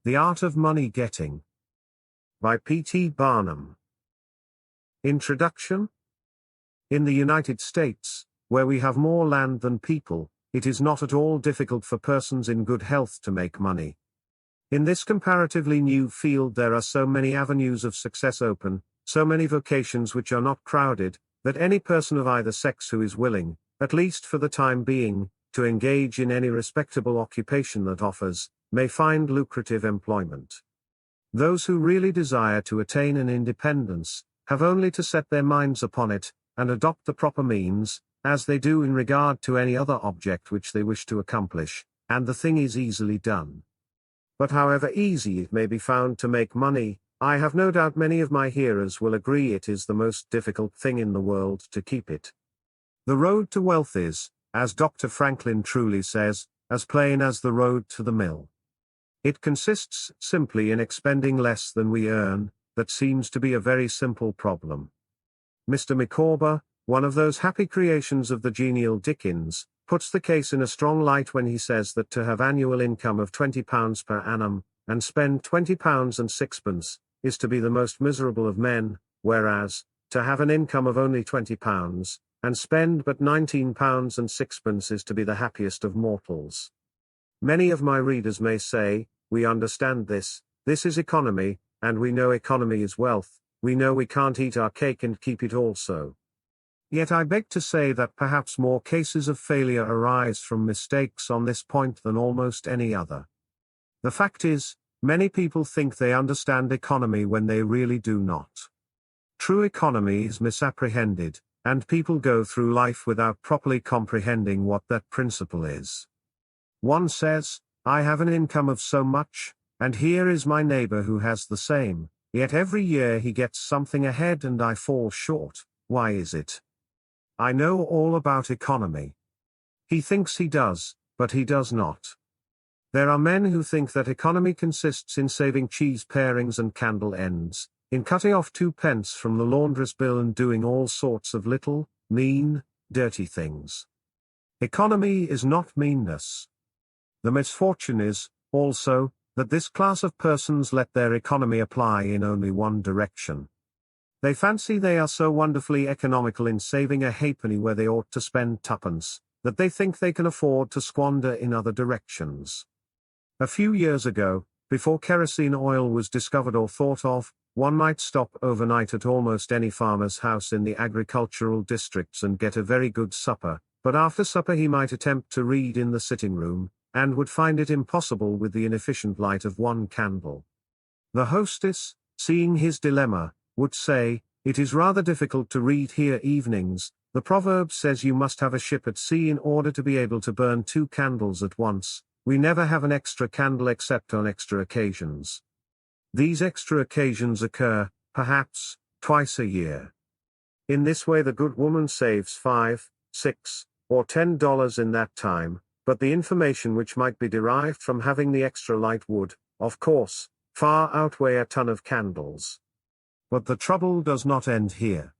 The Art of Money Getting. By P.T. Barnum. Introduction. In the United States, where we have more land than people, it is not at all difficult for persons in good health to make money. In this comparatively new field there are so many avenues of success open, so many vocations which are not crowded, that any person of either sex who is willing, at least for the time being, to engage in any respectable occupation that offers, may find lucrative employment. Those who really desire to attain an independence, have only to set their minds upon it, and adopt the proper means, as they do in regard to any other object which they wish to accomplish, and the thing is easily done. But however easy it may be found to make money, I have no doubt many of my hearers will agree it is the most difficult thing in the world to keep it. The road to wealth is, as Dr. Franklin truly says, as plain as the road to the mill. It consists simply in expending less than we earn. That seems to be a very simple problem. Mr. Micawber, one of those happy creations of the genial Dickens, puts the case in a strong light when he says that to have annual income of £20 per annum, and spend £20 and sixpence, is to be the most miserable of men, whereas, to have an income of only £20, and spend but £19 and sixpence is to be the happiest of mortals. Many of my readers may say, we understand this is economy, and we know economy is wealth, we know we can't eat our cake and keep it also. Yet I beg to say that perhaps more cases of failure arise from mistakes on this point than almost any other. The fact is, many people think they understand economy when they really do not. True economy is misapprehended, and people go through life without properly comprehending what that principle is. One says, I have an income of so much, and here is my neighbor who has the same, yet every year he gets something ahead and I fall short. Why is it? I know all about economy. He thinks he does, but he does not. There are men who think that economy consists in saving cheese parings and candle ends, in cutting off 2 pence from the laundress bill and doing all sorts of little, mean, dirty things. Economy is not meanness. The misfortune is, also, that this class of persons let their economy apply in only one direction. They fancy they are so wonderfully economical in saving a halfpenny where they ought to spend 2pence, that they think they can afford to squander in other directions. A few years ago, before kerosene oil was discovered or thought of, one might stop overnight at almost any farmer's house in the agricultural districts and get a very good supper, but after supper he might attempt to read in the sitting room, and would find it impossible with the inefficient light of 1 candle. The hostess, seeing his dilemma, would say, it is rather difficult to read here evenings, the proverb says you must have a ship at sea in order to be able to burn 2 candles at once, we never have an extra candle except on extra occasions. These extra occasions occur, perhaps, twice a year. In this way the good woman saves $5, $6, or $10 in that time, but the information which might be derived from having the extra light would, of course, far outweigh a ton of candles. But the trouble does not end here.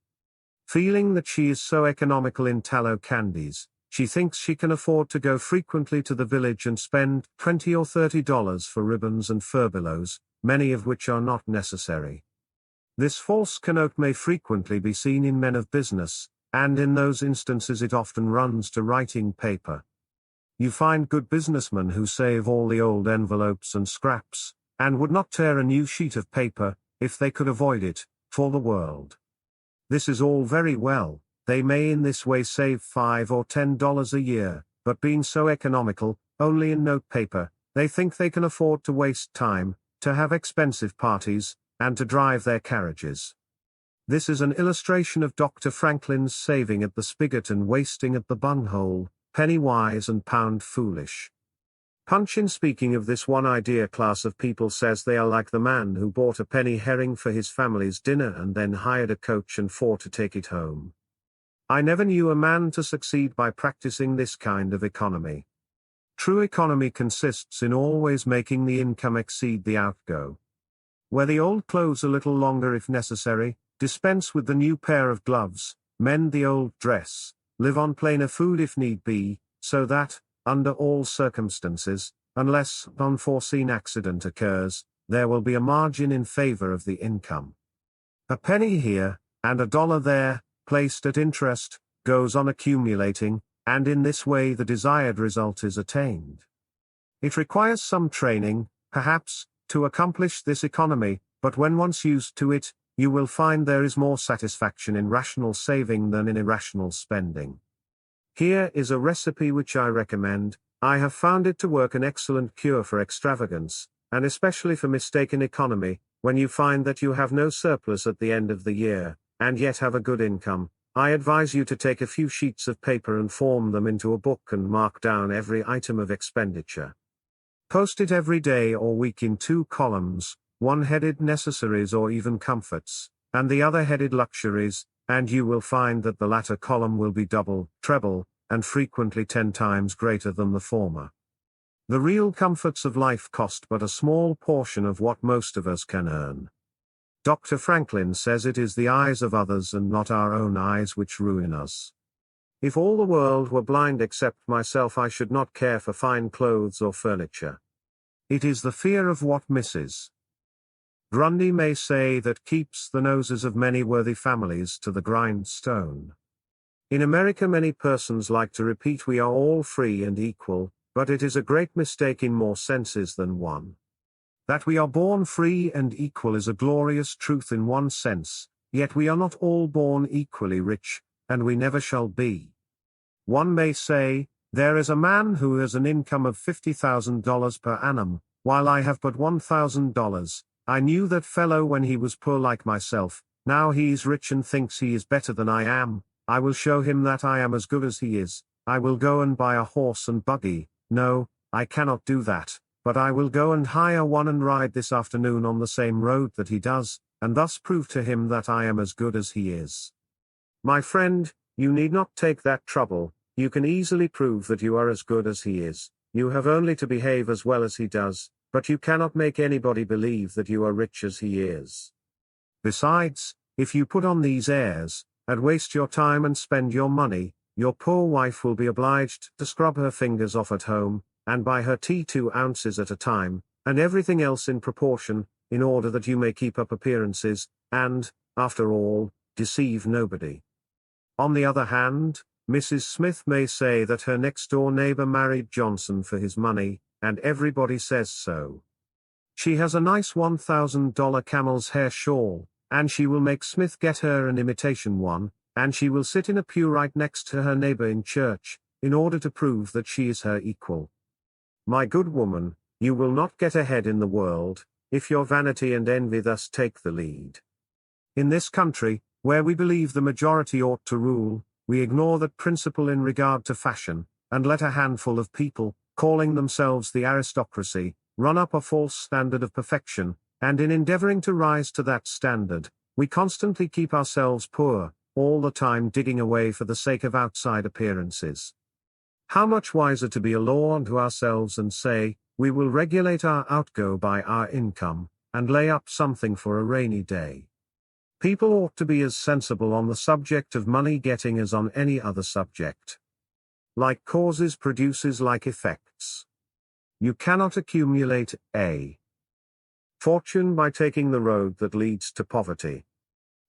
Feeling that she is so economical in tallow candies, she thinks she can afford to go frequently to the village and spend $20 or $30 for ribbons and furbelows, many of which are not necessary. This false connote may frequently be seen in men of business, and in those instances it often runs to writing paper. You find good businessmen who save all the old envelopes and scraps, and would not tear a new sheet of paper, if they could avoid it, for the world. This is all very well, they may in this way save $5 or $10 a year, but being so economical, only in note paper, they think they can afford to waste time, to have expensive parties, and to drive their carriages. This is an illustration of Dr. Franklin's saving at the spigot and wasting at the bunghole, penny wise and pound foolish. Punch in speaking of this one idea class of people says they are like the man who bought a penny herring for his family's dinner and then hired a coach and 4 to take it home. I never knew a man to succeed by practicing this kind of economy. True economy consists in always making the income exceed the outgo. Wear the old clothes a little longer if necessary, dispense with the new pair of gloves, mend the old dress, live on plainer food if need be, so that, under all circumstances, unless unforeseen accident occurs, there will be a margin in favor of the income. A penny here, and a dollar there, placed at interest, goes on accumulating, and in this way the desired result is attained. It requires some training, perhaps, to accomplish this economy, but when once used to it, you will find there is more satisfaction in rational saving than in irrational spending. Here is a recipe which I recommend. I have found it to work an excellent cure for extravagance, and especially for mistaken economy. When you find that you have no surplus at the end of the year, and yet have a good income, I advise you to take a few sheets of paper and form them into a book and mark down every item of expenditure. Post it every day or week in 2 columns, one headed necessaries or even comforts, and the other headed luxuries, and you will find that the latter column will be double, treble, and frequently 10 times greater than the former. The real comforts of life cost but a small portion of what most of us can earn. Dr. Franklin says it is the eyes of others and not our own eyes which ruin us. If all the world were blind except myself, I should not care for fine clothes or furniture. It is the fear of what misses. Grundy may say that keeps the noses of many worthy families to the grindstone. In America many persons like to repeat we are all free and equal, but it is a great mistake in more senses than one. That we are born free and equal is a glorious truth in one sense, yet we are not all born equally rich, and we never shall be. One may say, there is a man who has an income of $50,000 per annum, while I have but $1,000. I knew that fellow when he was poor like myself. Now he is rich and thinks he is better than I am. I will show him that I am as good as he is. I will go and buy a horse and buggy. No, I cannot do that, but I will go and hire one and ride this afternoon on the same road that he does, and thus prove to him that I am as good as he is. My friend, you need not take that trouble. You can easily prove that you are as good as he is. You have only to behave as well as he does, but you cannot make anybody believe that you are rich as he is. Besides, if you put on these airs, and waste your time and spend your money, your poor wife will be obliged to scrub her fingers off at home, and buy her tea 2 ounces at a time, and everything else in proportion, in order that you may keep up appearances, and, after all, deceive nobody. On the other hand, Mrs. Smith may say that her next-door neighbor married Johnson for his money, and everybody says so. She has a nice $1,000 camel's hair shawl, and she will make Smith get her an imitation one, and she will sit in a pew right next to her neighbor in church, in order to prove that she is her equal. My good woman, you will not get ahead in the world, if your vanity and envy thus take the lead. In this country, where we believe the majority ought to rule, we ignore that principle in regard to fashion, and let a handful of people, calling themselves the aristocracy, run up a false standard of perfection, and in endeavoring to rise to that standard, we constantly keep ourselves poor, all the time digging away for the sake of outside appearances. How much wiser to be a law unto ourselves and say, we will regulate our outgo by our income, and lay up something for a rainy day. People ought to be as sensible on the subject of money getting as on any other subject. Like causes produces like effects. You cannot accumulate a fortune by taking the road that leads to poverty.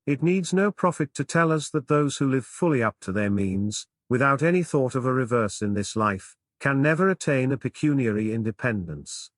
It needs no prophet to tell us that those who live fully up to their means, without any thought of a reverse in this life, can never attain a pecuniary independence.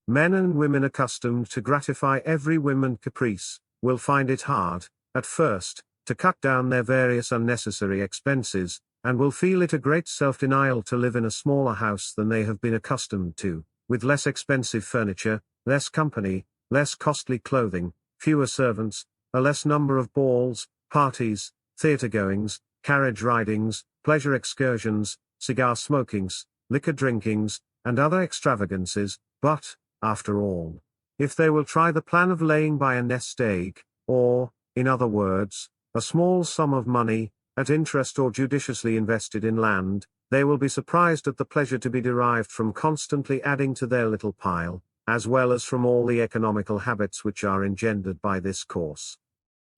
Men and women accustomed to gratify every whim and caprice, will find it hard, at first, to cut down their various unnecessary expenses, and will feel it a great self-denial to live in a smaller house than they have been accustomed to, with less expensive furniture, less company, less costly clothing, fewer servants, a less number of balls, parties, theatre-goings, carriage ridings, pleasure excursions, cigar smokings, liquor drinkings, and other extravagances, but, after all, if they will try the plan of laying by a nest egg, or, in other words, a small sum of money, at interest or judiciously invested in land, they will be surprised at the pleasure to be derived from constantly adding to their little pile, as well as from all the economical habits which are engendered by this course.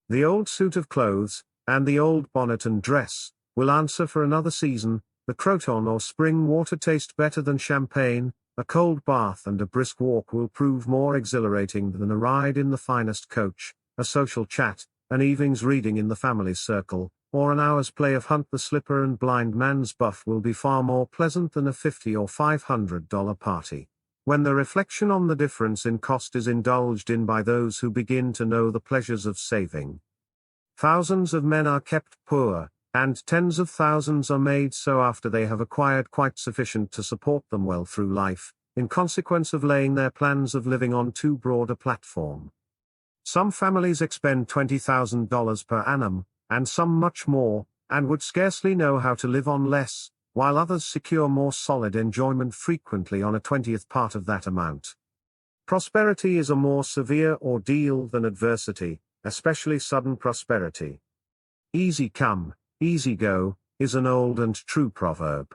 The old suit of clothes, and the old bonnet and dress, will answer for another season. The croton or spring water taste better than champagne, a cold bath and a brisk walk will prove more exhilarating than a ride in the finest coach, a social chat, an evening's reading in the family circle, or an hour's play of Hunt the Slipper and Blind Man's Buff will be far more pleasant than a $50 or $500 party. When the reflection on the difference in cost is indulged in by those who begin to know the pleasures of saving. Thousands of men are kept poor, and tens of thousands are made so after they have acquired quite sufficient to support them well through life, in consequence of laying their plans of living on too broad a platform. Some families expend $20,000 per annum, and some much more, and would scarcely know how to live on less, while others secure more solid enjoyment frequently on a 20th part of that amount. Prosperity is a more severe ordeal than adversity, especially sudden prosperity. Easy come, easy go, is an old and true proverb.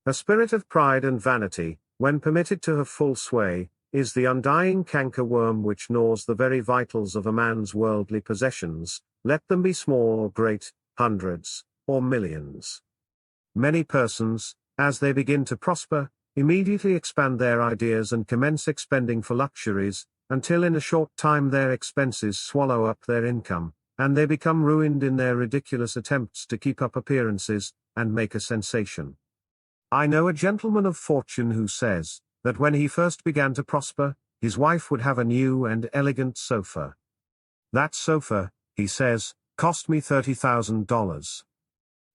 A spirit of pride and vanity, when permitted to have full sway, is the undying canker-worm which gnaws the very vitals of a man's worldly possessions, let them be small or great, hundreds, or millions. Many persons, as they begin to prosper, immediately expand their ideas and commence expending for luxuries, until in a short time their expenses swallow up their income, and they become ruined in their ridiculous attempts to keep up appearances, and make a sensation. I know a gentleman of fortune who says, that when he first began to prosper, his wife would have a new and elegant sofa. That sofa, he says, cost me $30,000.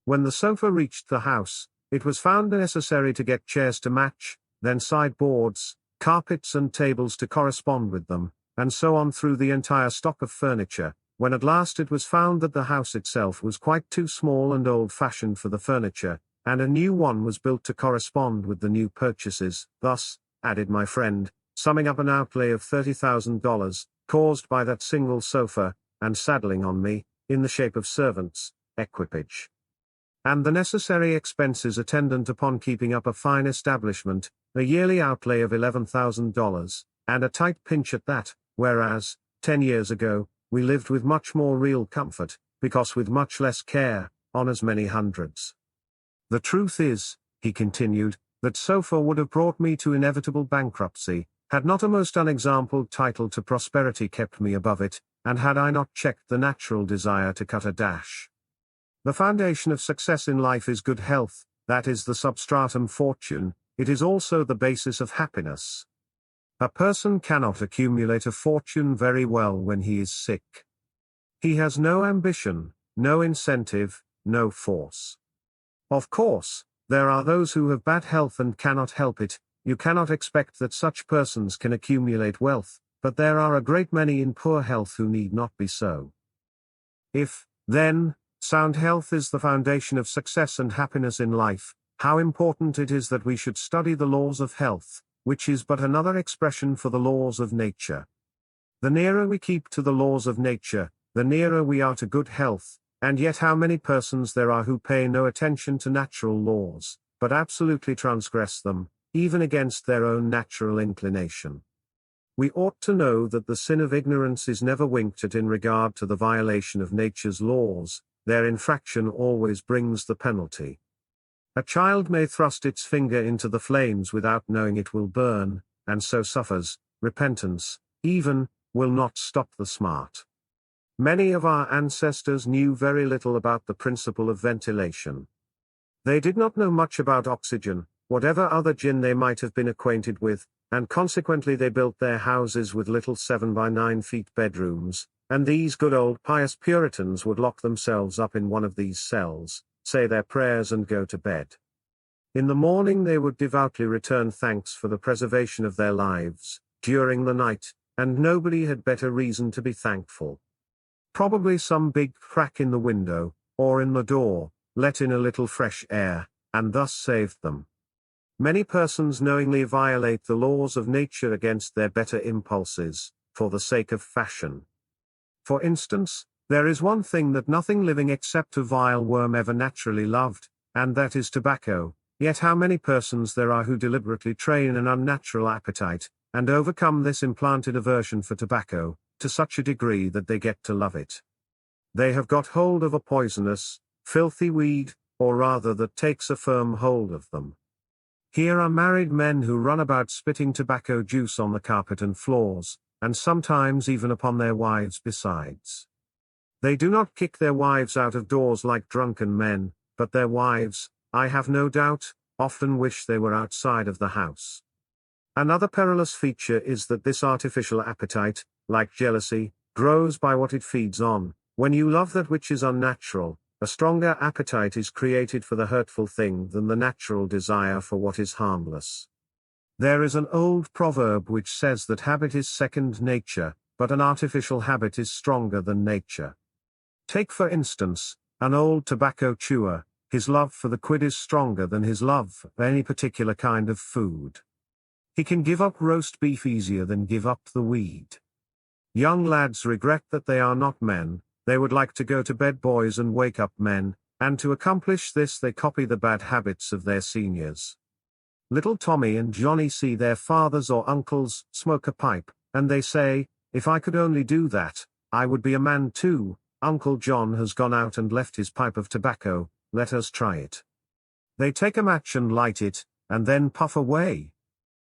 When the sofa reached the house, it was found necessary to get chairs to match, then sideboards, carpets and tables to correspond with them, and so on through the entire stock of furniture, when at last it was found that the house itself was quite too small and old-fashioned for the furniture, and a new one was built to correspond with the new purchases. Thus, added my friend, summing up an outlay of $30,000, caused by that single sofa, and saddling on me, in the shape of servants, equipage, and the necessary expenses attendant upon keeping up a fine establishment, a yearly outlay of $11,000, and a tight pinch at that, whereas, 10 years ago, we lived with much more real comfort, because with much less care, on as many hundreds. The truth is, he continued, that sofa would have brought me to inevitable bankruptcy, had not a most unexampled title to prosperity kept me above it, and had I not checked the natural desire to cut a dash. The foundation of success in life is good health, that is the substratum fortune, it is also the basis of happiness. A person cannot accumulate a fortune very well when he is sick. He has no ambition, no incentive, no force. Of course, there are those who have bad health and cannot help it. You cannot expect that such persons can accumulate wealth, but there are a great many in poor health who need not be so. If, then, sound health is the foundation of success and happiness in life, how important it is that we should study the laws of health, which is but another expression for the laws of nature. The nearer we keep to the laws of nature, the nearer we are to good health, and yet how many persons there are who pay no attention to natural laws, but absolutely transgress them, even against their own natural inclination. We ought to know that the sin of ignorance is never winked at in regard to the violation of nature's laws, their infraction always brings the penalty. A child may thrust its finger into the flames without knowing it will burn, and so suffers. Repentance, even, will not stop the smart. Many of our ancestors knew very little about the principle of ventilation. They did not know much about oxygen, whatever other gin they might have been acquainted with, and consequently they built their houses with little 7 by 9 feet bedrooms, and these good old pious Puritans would lock themselves up in one of these cells, say their prayers and go to bed. In the morning they would devoutly return thanks for the preservation of their lives, during the night, and nobody had better reason to be thankful. Probably some big crack in the window, or in the door, let in a little fresh air, and thus saved them. Many persons knowingly violate the laws of nature against their better impulses, for the sake of fashion. For instance, there is one thing that nothing living except a vile worm ever naturally loved, and that is tobacco, yet how many persons there are who deliberately train an unnatural appetite, and overcome this implanted aversion for tobacco, to such a degree that they get to love it. They have got hold of a poisonous, filthy weed, or rather that takes a firm hold of them. Here are married men who run about spitting tobacco juice on the carpet and floors, and sometimes even upon their wives besides. They do not kick their wives out of doors like drunken men, but their wives, I have no doubt, often wish they were outside of the house. Another perilous feature is that this artificial appetite, like jealousy, grows by what it feeds on. When you love that which is unnatural, a stronger appetite is created for the hurtful thing than the natural desire for what is harmless. There is an old proverb which says that habit is second nature, but an artificial habit is stronger than nature. Take for instance, an old tobacco chewer. His love for the quid is stronger than his love for any particular kind of food. He can give up roast beef easier than give up the weed. Young lads regret that they are not men, they would like to go to bed boys and wake up men, and to accomplish this they copy the bad habits of their seniors. Little Tommy and Johnny see their fathers or uncles smoke a pipe, and they say, "If I could only do that, I would be a man too. Uncle John has gone out and left his pipe of tobacco, let us try it." They take a match and light it, and then puff away.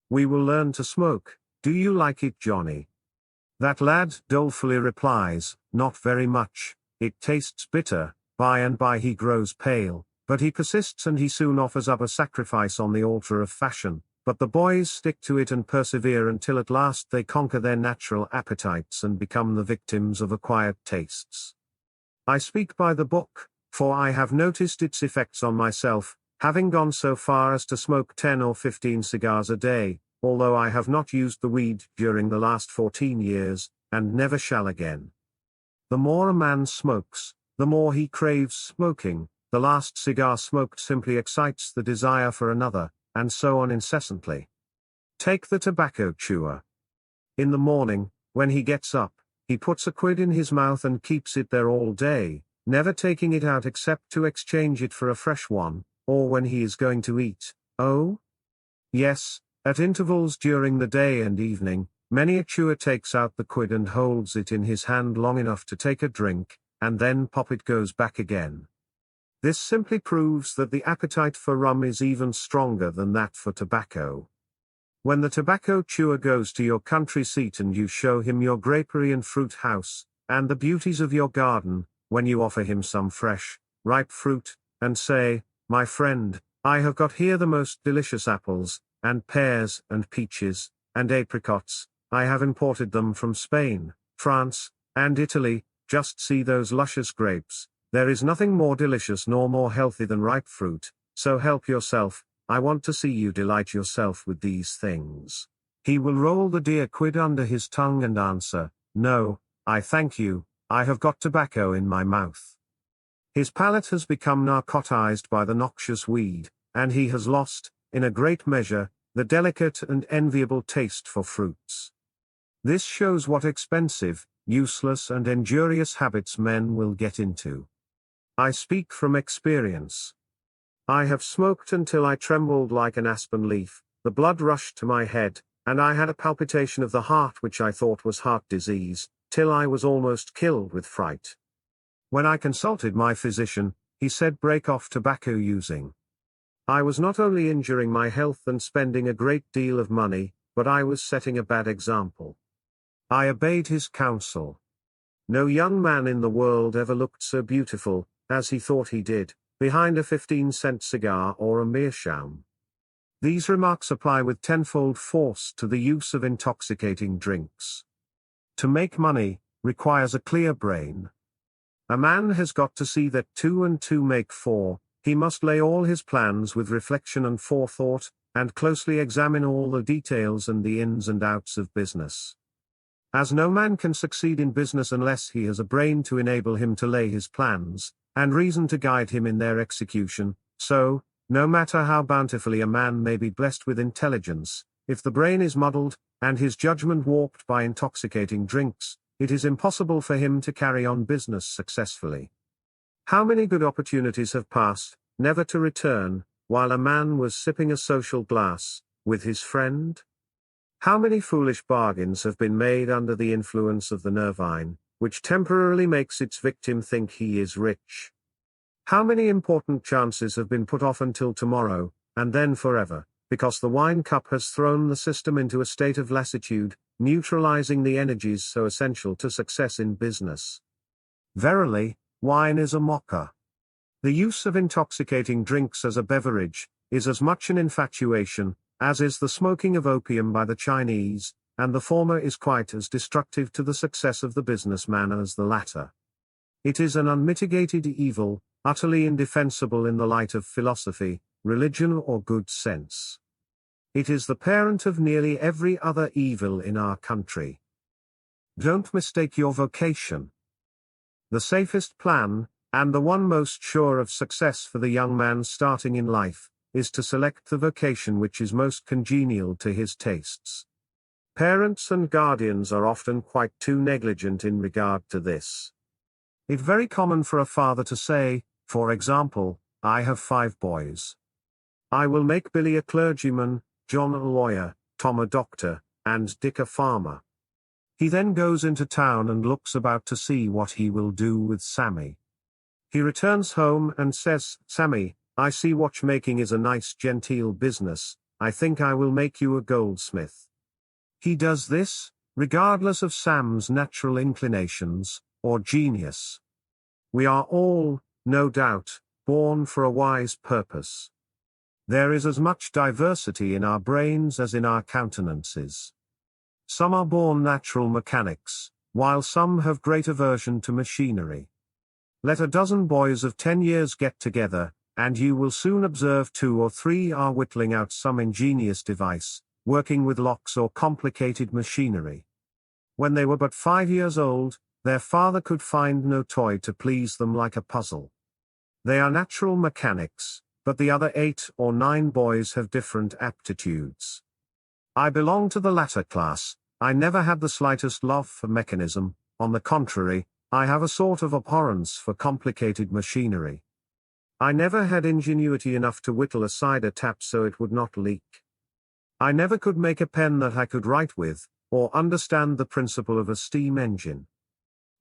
"We will learn to smoke, do you like it, Johnny?" That lad dolefully replies, "Not very much, it tastes bitter." By and by he grows pale, but he persists and he soon offers up a sacrifice on the altar of fashion, but the boys stick to it and persevere until at last they conquer their natural appetites and become the victims of acquired tastes. I speak by the book, for I have noticed its effects on myself, having gone so far as to smoke 10 or 15 cigars a day, although I have not used the weed during the last 14 years, and never shall again. The more a man smokes, the more he craves smoking. The last cigar smoked simply excites the desire for another, and so on incessantly. Take the tobacco chewer. In the morning, when he gets up, he puts a quid in his mouth and keeps it there all day, never taking it out except to exchange it for a fresh one, or when he is going to eat. Oh? Yes, at intervals during the day and evening, many a chewer takes out the quid and holds it in his hand long enough to take a drink, and then pop it goes back again. This simply proves that the appetite for rum is even stronger than that for tobacco. When the tobacco chewer goes to your country seat and you show him your grapery and fruit house, and the beauties of your garden, when you offer him some fresh, ripe fruit, and say, "My friend, I have got here the most delicious apples, and pears, and peaches, and apricots, I have imported them from Spain, France, and Italy, just see those luscious grapes, there is nothing more delicious nor more healthy than ripe fruit, so help yourself, I want to see you delight yourself with these things." He will roll the dear quid under his tongue and answer, "No, I thank you, I have got tobacco in my mouth." His palate has become narcotized by the noxious weed, and he has lost, in a great measure, the delicate and enviable taste for fruits. This shows what expensive, useless and injurious habits men will get into. I speak from experience. I have smoked until I trembled like an aspen leaf, the blood rushed to my head, and I had a palpitation of the heart which I thought was heart disease, till I was almost killed with fright. When I consulted my physician, he said break off tobacco using. I was not only injuring my health and spending a great deal of money, but I was setting a bad example. I obeyed his counsel. No young man in the world ever looked so beautiful, as he thought he did, behind a 15-cent cigar or a meerschaum. These remarks apply with tenfold force to the use of intoxicating drinks. To make money, requires a clear brain. A man has got to see that 2 and 2 make 4, he must lay all his plans with reflection and forethought, and closely examine all the details and the ins and outs of business. As no man can succeed in business unless he has a brain to enable him to lay his plans, and reason to guide him in their execution, so, no matter how bountifully a man may be blessed with intelligence, if the brain is muddled, and his judgment warped by intoxicating drinks, it is impossible for him to carry on business successfully. How many good opportunities have passed, never to return, while a man was sipping a social glass, with his friend? How many foolish bargains have been made under the influence of the nervine, which temporarily makes its victim think he is rich? How many important chances have been put off until tomorrow, and then forever, because the wine cup has thrown the system into a state of lassitude, neutralizing the energies so essential to success in business. Verily, wine is a mocker. The use of intoxicating drinks as a beverage is as much an infatuation as is the smoking of opium by the Chinese, and the former is quite as destructive to the success of the businessman as the latter. It is an unmitigated evil, utterly indefensible in the light of philosophy, religion or good sense. It is the parent of nearly every other evil in our country. Don't mistake your vocation. The safest plan, and the one most sure of success for the young man starting in life, is to select the vocation which is most congenial to his tastes. Parents and guardians are often quite too negligent in regard to this. It's very common for a father to say, for example, I have 5 boys. I will make Billy a clergyman, John a lawyer, Tom a doctor, and Dick a farmer. He then goes into town and looks about to see what he will do with Sammy. He returns home and says, Sammy, I see watchmaking is a nice genteel business, I think I will make you a goldsmith. He does this, regardless of Sam's natural inclinations, or genius. We are all, no doubt, born for a wise purpose. There is as much diversity in our brains as in our countenances. Some are born natural mechanics, while some have great aversion to machinery. Let a dozen boys of 10 years get together, and you will soon observe 2 or 3 are whittling out some ingenious device, working with locks or complicated machinery. When they were but 5 years old, their father could find no toy to please them like a puzzle. They are natural mechanics, but the other 8 or 9 boys have different aptitudes. I belong to the latter class. I never had the slightest love for mechanism, on the contrary, I have a sort of abhorrence for complicated machinery. I never had ingenuity enough to whittle a cider tap so it would not leak. I never could make a pen that I could write with, or understand the principle of a steam engine.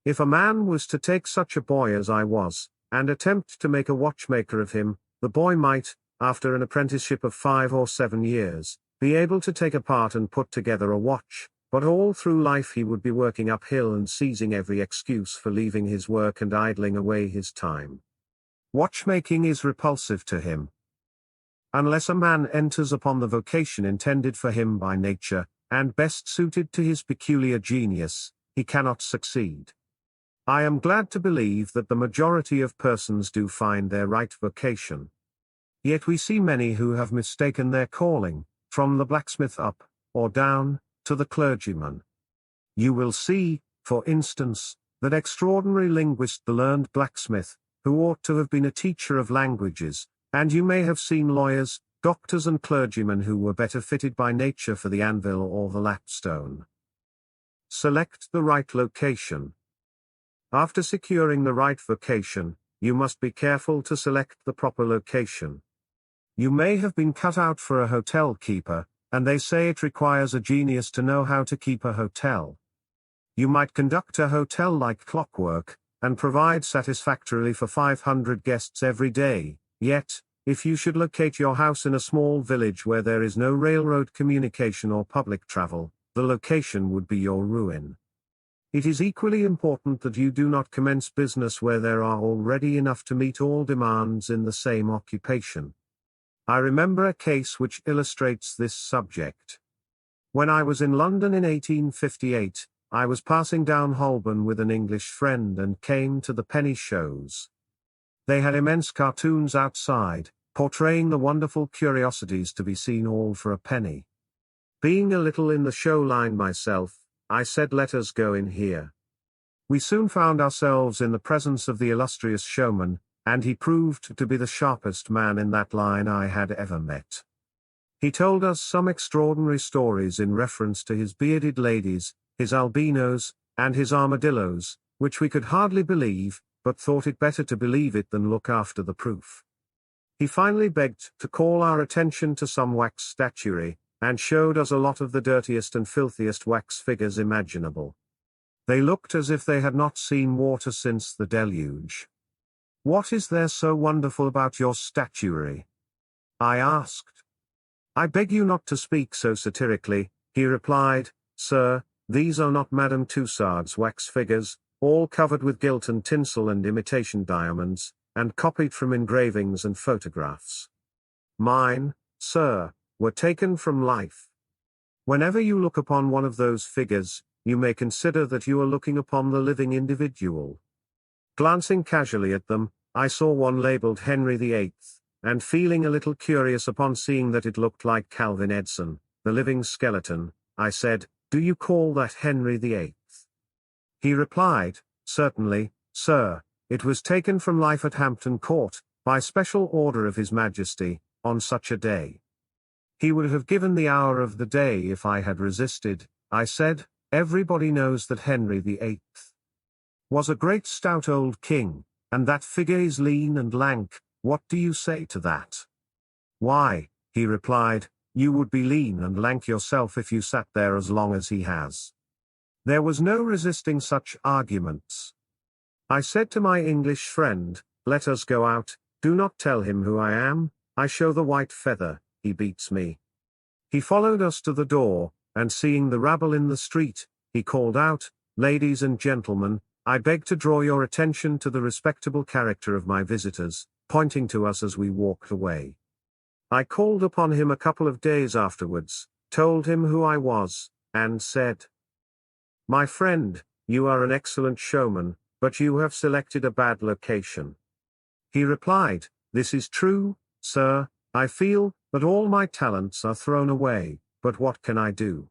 If a man was to take such a boy as I was, and attempt to make a watchmaker of him, the boy might, after an apprenticeship of 5 or 7 years, be able to take apart and put together a watch, but all through life he would be working uphill and seizing every excuse for leaving his work and idling away his time. Watchmaking is repulsive to him. Unless a man enters upon the vocation intended for him by nature, and best suited to his peculiar genius, he cannot succeed. I am glad to believe that the majority of persons do find their right vocation. Yet we see many who have mistaken their calling, from the blacksmith up, or down, to the clergyman. You will see, for instance, that extraordinary linguist the learned blacksmith, who ought to have been a teacher of languages, and you may have seen lawyers, doctors and clergymen who were better fitted by nature for the anvil or the lapstone. Select the right location. After securing the right vocation, you must be careful to select the proper location. You may have been cut out for a hotel keeper, and they say it requires a genius to know how to keep a hotel. You might conduct a hotel like clockwork, and provide satisfactorily for 500 guests every day, yet, if you should locate your house in a small village where there is no railroad communication or public travel, the location would be your ruin. It is equally important that you do not commence business where there are already enough to meet all demands in the same occupation. I remember a case which illustrates this subject. When I was in London in 1858, I was passing down Holborn with an English friend and came to the penny shows. They had immense cartoons outside, portraying the wonderful curiosities to be seen all for a penny. Being a little in the show line myself, I said let us go in here. We soon found ourselves in the presence of the illustrious showman, and he proved to be the sharpest man in that line I had ever met. He told us some extraordinary stories in reference to his bearded ladies, his albinos, and his armadillos, which we could hardly believe, but thought it better to believe it than look after the proof. He finally begged to call our attention to some wax statuary, and showed us a lot of the dirtiest and filthiest wax figures imaginable. They looked as if they had not seen water since the deluge. "What is there so wonderful about your statuary?" I asked. "I beg you not to speak so satirically," he replied, "sir, these are not Madame Tussaud's wax figures, all covered with gilt and tinsel and imitation diamonds, and copied from engravings and photographs. Mine, sir, were taken from life. Whenever you look upon one of those figures, you may consider that you are looking upon the living individual." Glancing casually at them, I saw one labeled Henry VIII, and feeling a little curious upon seeing that it looked like Calvin Edson, the living skeleton, I said, "Do you call that Henry VIII?" He replied, "Certainly, sir, it was taken from life at Hampton Court, by special order of His Majesty, on such a day." "He would have given the hour of the day if I had resisted," I said. "Everybody knows that Henry VIII was a great stout old king, and that figure is lean and lank. What do you say to that?" "Why," he replied, "you would be lean and lank yourself if you sat there as long as he has." There was no resisting such arguments. I said to my English friend, "Let us go out, do not tell him who I am, I show the white feather, he beats me." He followed us to the door, and seeing the rabble in the street, he called out, "Ladies and gentlemen, I beg to draw your attention to the respectable character of my visitors," pointing to us as we walked away. I called upon him a couple of days afterwards, told him who I was, and said, "My friend, you are an excellent showman, but you have selected a bad location." He replied, "This is true, sir, I feel that all my talents are thrown away, but what can I do?"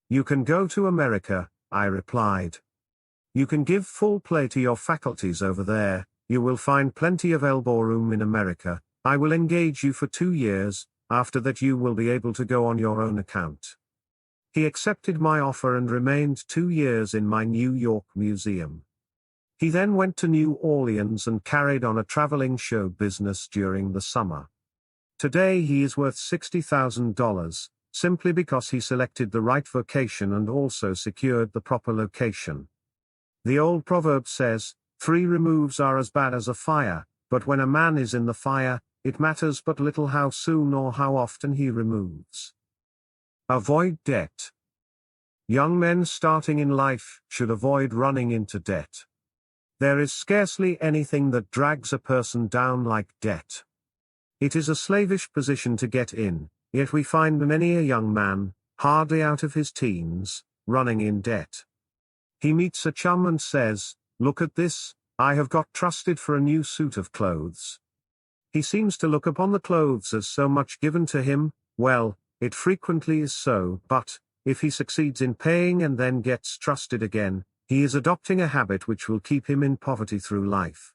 "You can go to America," I replied. "You can give full play to your faculties over there, you will find plenty of elbow room in America. I will engage you for 2 years, after that you will be able to go on your own account." He accepted my offer and remained 2 years in my New York museum. He then went to New Orleans and carried on a traveling show business during the summer. Today he is worth $60,000, simply because he selected the right vocation and also secured the proper location. The old proverb says, 3 removes are as bad as a fire, but when a man is in the fire, it matters but little how soon or how often he removes. Avoid debt. Young men starting in life should avoid running into debt. There is scarcely anything that drags a person down like debt. It is a slavish position to get in, yet we find many a young man, hardly out of his teens, running in debt. He meets a chum and says, "Look at this, I have got trusted for a new suit of clothes." He seems to look upon the clothes as so much given to him. Well, it frequently is so, but, if he succeeds in paying and then gets trusted again, he is adopting a habit which will keep him in poverty through life.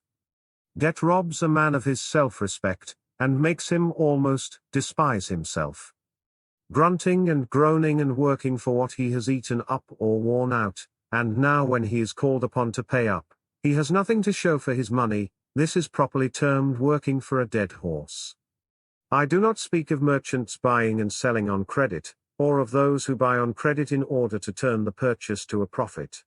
Debt robs a man of his self-respect, and makes him almost despise himself. Grunting and groaning and working for what he has eaten up or worn out, and now when he is called upon to pay up, he has nothing to show for his money. This is properly termed working for a dead horse. I do not speak of merchants buying and selling on credit, or of those who buy on credit in order to turn the purchase to a profit.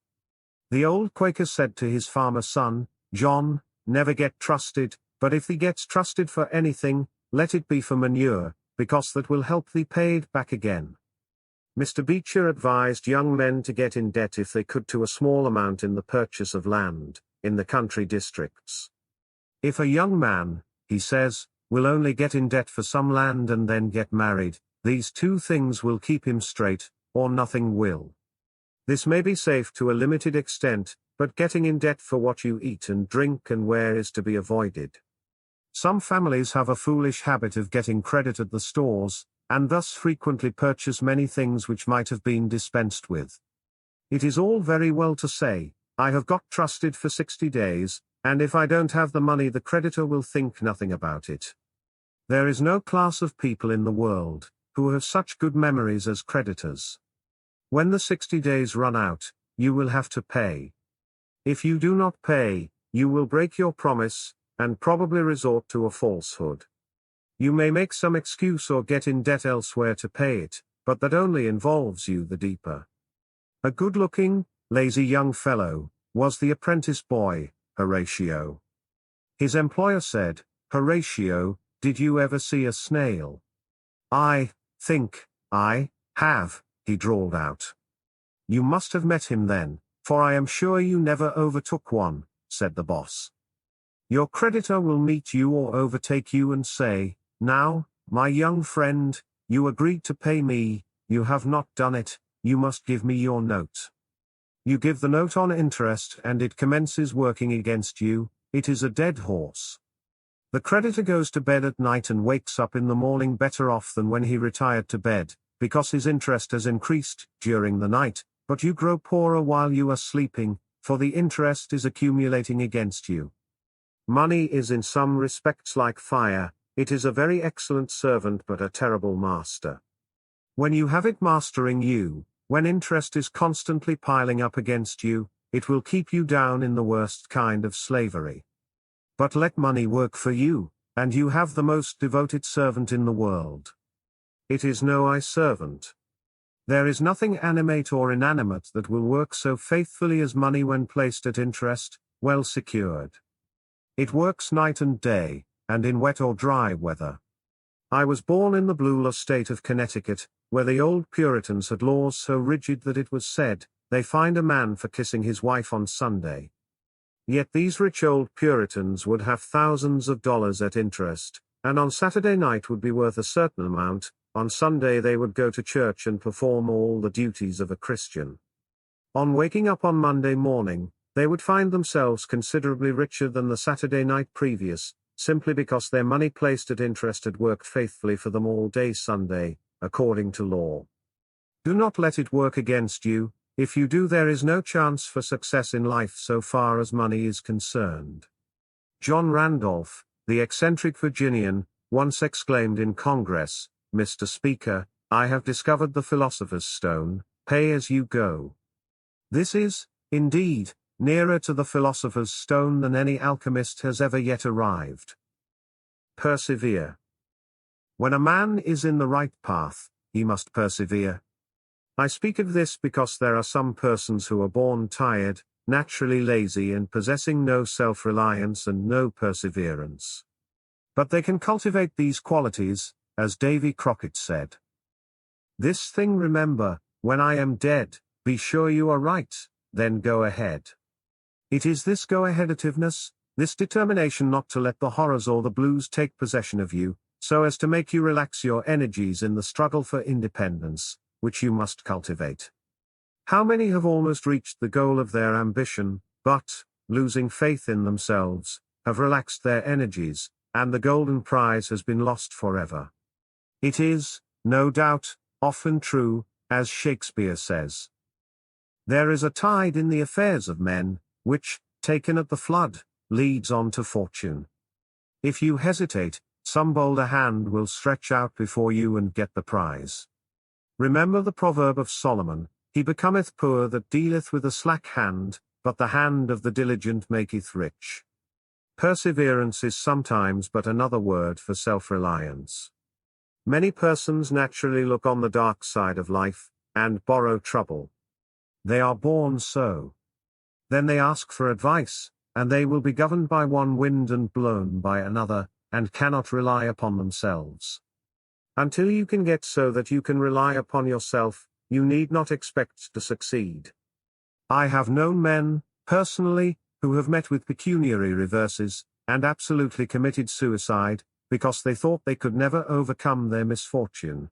The old Quaker said to his farmer son, "John, never get trusted, but if thee gets trusted for anything, let it be for manure, because that will help thee pay it back again." Mr. Beecher advised young men to get in debt if they could to a small amount in the purchase of land, in the country districts. "If a young man," he says, "will only get in debt for some land and then get married, these 2 things will keep him straight, or nothing will. This may be safe to a limited extent, but getting in debt for what you eat and drink and wear is to be avoided. Some families have a foolish habit of getting credit at the stores, and thus frequently purchase many things which might have been dispensed with. It is all very well to say, 'I have got trusted for 60 days, and if I don't have the money the creditor will think nothing about it.' There is no class of people in the world who have such good memories as creditors. When the 60 days run out, you will have to pay. If you do not pay, you will break your promise, and probably resort to a falsehood. You may make some excuse or get in debt elsewhere to pay it, but that only involves you the deeper." A good-looking, lazy young fellow was the apprentice boy, Horatio. His employer said, "Horatio, did you ever see a snail?" "Aye, think, I have, he drawled out. You must have met him then, for I am sure you never overtook one, said the boss. Your creditor will meet you or overtake you and say, now, my young friend, you agreed to pay me, you have not done it, you must give me your note. You give the note on interest and it commences working against you, it is a dead horse. The creditor goes to bed at night and wakes up in the morning better off than when he retired to bed, because his interest has increased during the night, but you grow poorer while you are sleeping, for the interest is accumulating against you. Money is in some respects like fire, it is a very excellent servant but a terrible master. When you have it mastering you, when interest is constantly piling up against you, it will keep you down in the worst kind of slavery. But let money work for you, and you have the most devoted servant in the world. It is no eye servant. There is nothing animate or inanimate that will work so faithfully as money when placed at interest, well secured. It works night and day, and in wet or dry weather. I was born in the Blue state of Connecticut, where the old Puritans had laws so rigid that it was said, they fined a man for kissing his wife on Sunday. Yet these rich old Puritans would have thousands of dollars at interest, and on Saturday night would be worth a certain amount, on Sunday they would go to church and perform all the duties of a Christian. On waking up on Monday morning, they would find themselves considerably richer than the Saturday night previous, simply because their money placed at interest had worked faithfully for them all day Sunday, according to law. Do not let it work against you. If you do, there is no chance for success in life so far as money is concerned. John Randolph, the eccentric Virginian, once exclaimed in Congress, Mr. Speaker, I have discovered the philosopher's stone, pay as you go. This is, indeed, nearer to the philosopher's stone than any alchemist has ever yet arrived. Persevere. When a man is in the right path, he must persevere. I speak of this because there are some persons who are born tired, naturally lazy and possessing no self-reliance and no perseverance. But they can cultivate these qualities, as Davy Crockett said. This thing remember, when I am dead, be sure you are right, then go ahead. It is this go-aheadativeness, this determination not to let the horrors or the blues take possession of you, so as to make you relax your energies in the struggle for independence, which you must cultivate. How many have almost reached the goal of their ambition, but, losing faith in themselves, have relaxed their energies, and the golden prize has been lost forever. It is, no doubt, often true, as Shakespeare says. There is a tide in the affairs of men, which, taken at the flood, leads on to fortune. If you hesitate, some bolder hand will stretch out before you and get the prize. Remember the proverb of Solomon, he becometh poor that dealeth with a slack hand, but the hand of the diligent maketh rich. Perseverance is sometimes but another word for self-reliance. Many persons naturally look on the dark side of life, and borrow trouble. They are born so. Then they ask for advice, and they will be governed by one wind and blown by another, and cannot rely upon themselves. Until you can get so that you can rely upon yourself, you need not expect to succeed. I have known men, personally, who have met with pecuniary reverses, and absolutely committed suicide, because they thought they could never overcome their misfortune.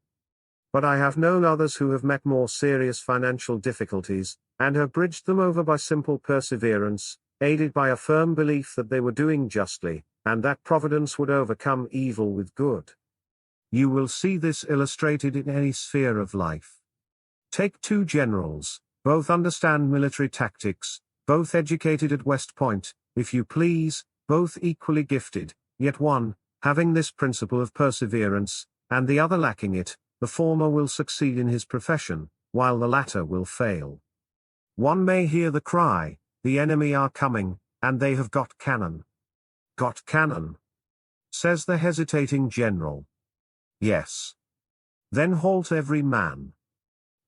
But I have known others who have met more serious financial difficulties, and have bridged them over by simple perseverance, aided by a firm belief that they were doing justly, and that Providence would overcome evil with good. You will see this illustrated in any sphere of life. Take two generals, both understand military tactics, both educated at West Point, if you please, both equally gifted, yet one, having this principle of perseverance, and the other lacking it, the former will succeed in his profession, while the latter will fail. One may hear the cry, the enemy are coming, and they have got cannon. Got cannon? Says the hesitating general. Yes. Then halt every man.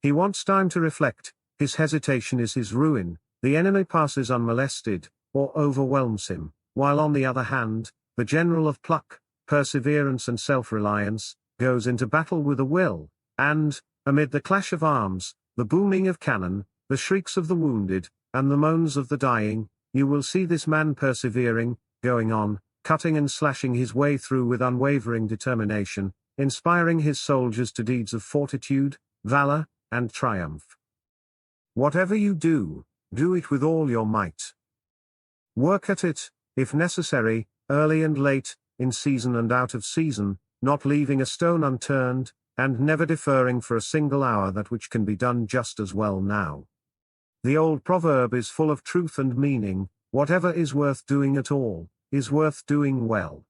He wants time to reflect, his hesitation is his ruin, the enemy passes unmolested, or overwhelms him, while on the other hand, the general of pluck, perseverance and self-reliance, goes into battle with a will, and, amid the clash of arms, the booming of cannon, the shrieks of the wounded, and the moans of the dying, you will see this man persevering, going on, cutting and slashing his way through with unwavering determination, inspiring his soldiers to deeds of fortitude, valor, and triumph. Whatever you do, do it with all your might. Work at it, if necessary, early and late, in season and out of season, not leaving a stone unturned, and never deferring for a single hour that which can be done just as well now. The old proverb is full of truth and meaning: whatever is worth doing at all, is worth doing well.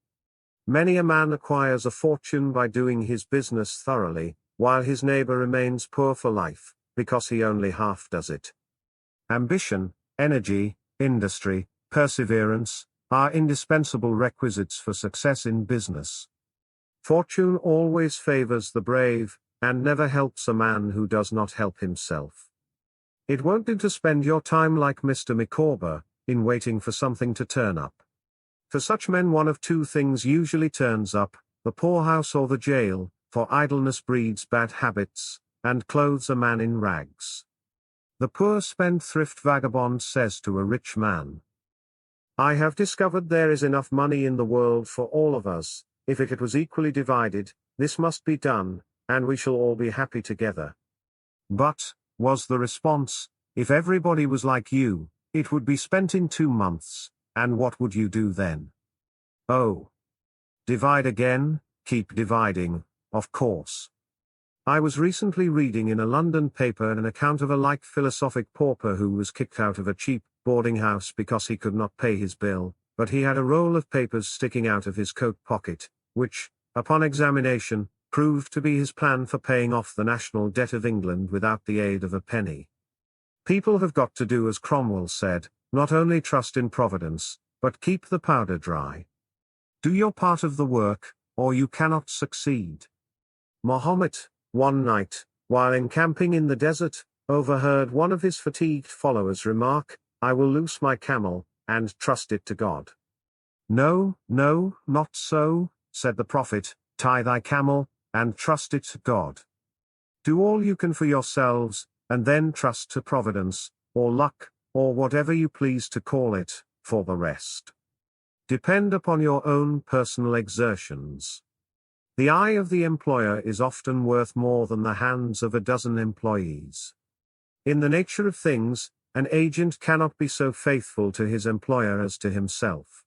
Many a man acquires a fortune by doing his business thoroughly, while his neighbor remains poor for life, because he only half does it. Ambition, energy, industry, perseverance, are indispensable requisites for success in business. Fortune always favors the brave, and never helps a man who does not help himself. It won't do to spend your time like Mr. Micawber, in waiting for something to turn up. For such men one of two things usually turns up, the poorhouse or the jail, for idleness breeds bad habits, and clothes a man in rags. The poor spendthrift vagabond says to a rich man, "I have discovered there is enough money in the world for all of us. If it was equally divided, this must be done, and we shall all be happy together." "But," was the response, "if everybody was like you, it would be spent in 2 months, and what would you do then?" "Oh. Divide again, keep dividing, of course." I was recently reading in a London paper an account of a like philosophic pauper who was kicked out of a cheap boarding house because he could not pay his bill, but he had a roll of papers sticking out of his coat pocket, which, upon examination, proved to be his plan for paying off the national debt of England without the aid of a penny. People have got to do as Cromwell said, not only trust in Providence, but keep the powder dry. Do your part of the work, or you cannot succeed. Mahomet, one night, while encamping in the desert, overheard one of his fatigued followers remark, "I will loose my camel, and trust it to God." "No, no, not so," said the prophet, "tie thy camel, and trust it to God. Do all you can for yourselves, and then trust to Providence, or luck, or whatever you please to call it, for the rest. Depend upon your own personal exertions. The eye of the employer is often worth more than the hands of a dozen employees. In the nature of things, an agent cannot be so faithful to his employer as to himself.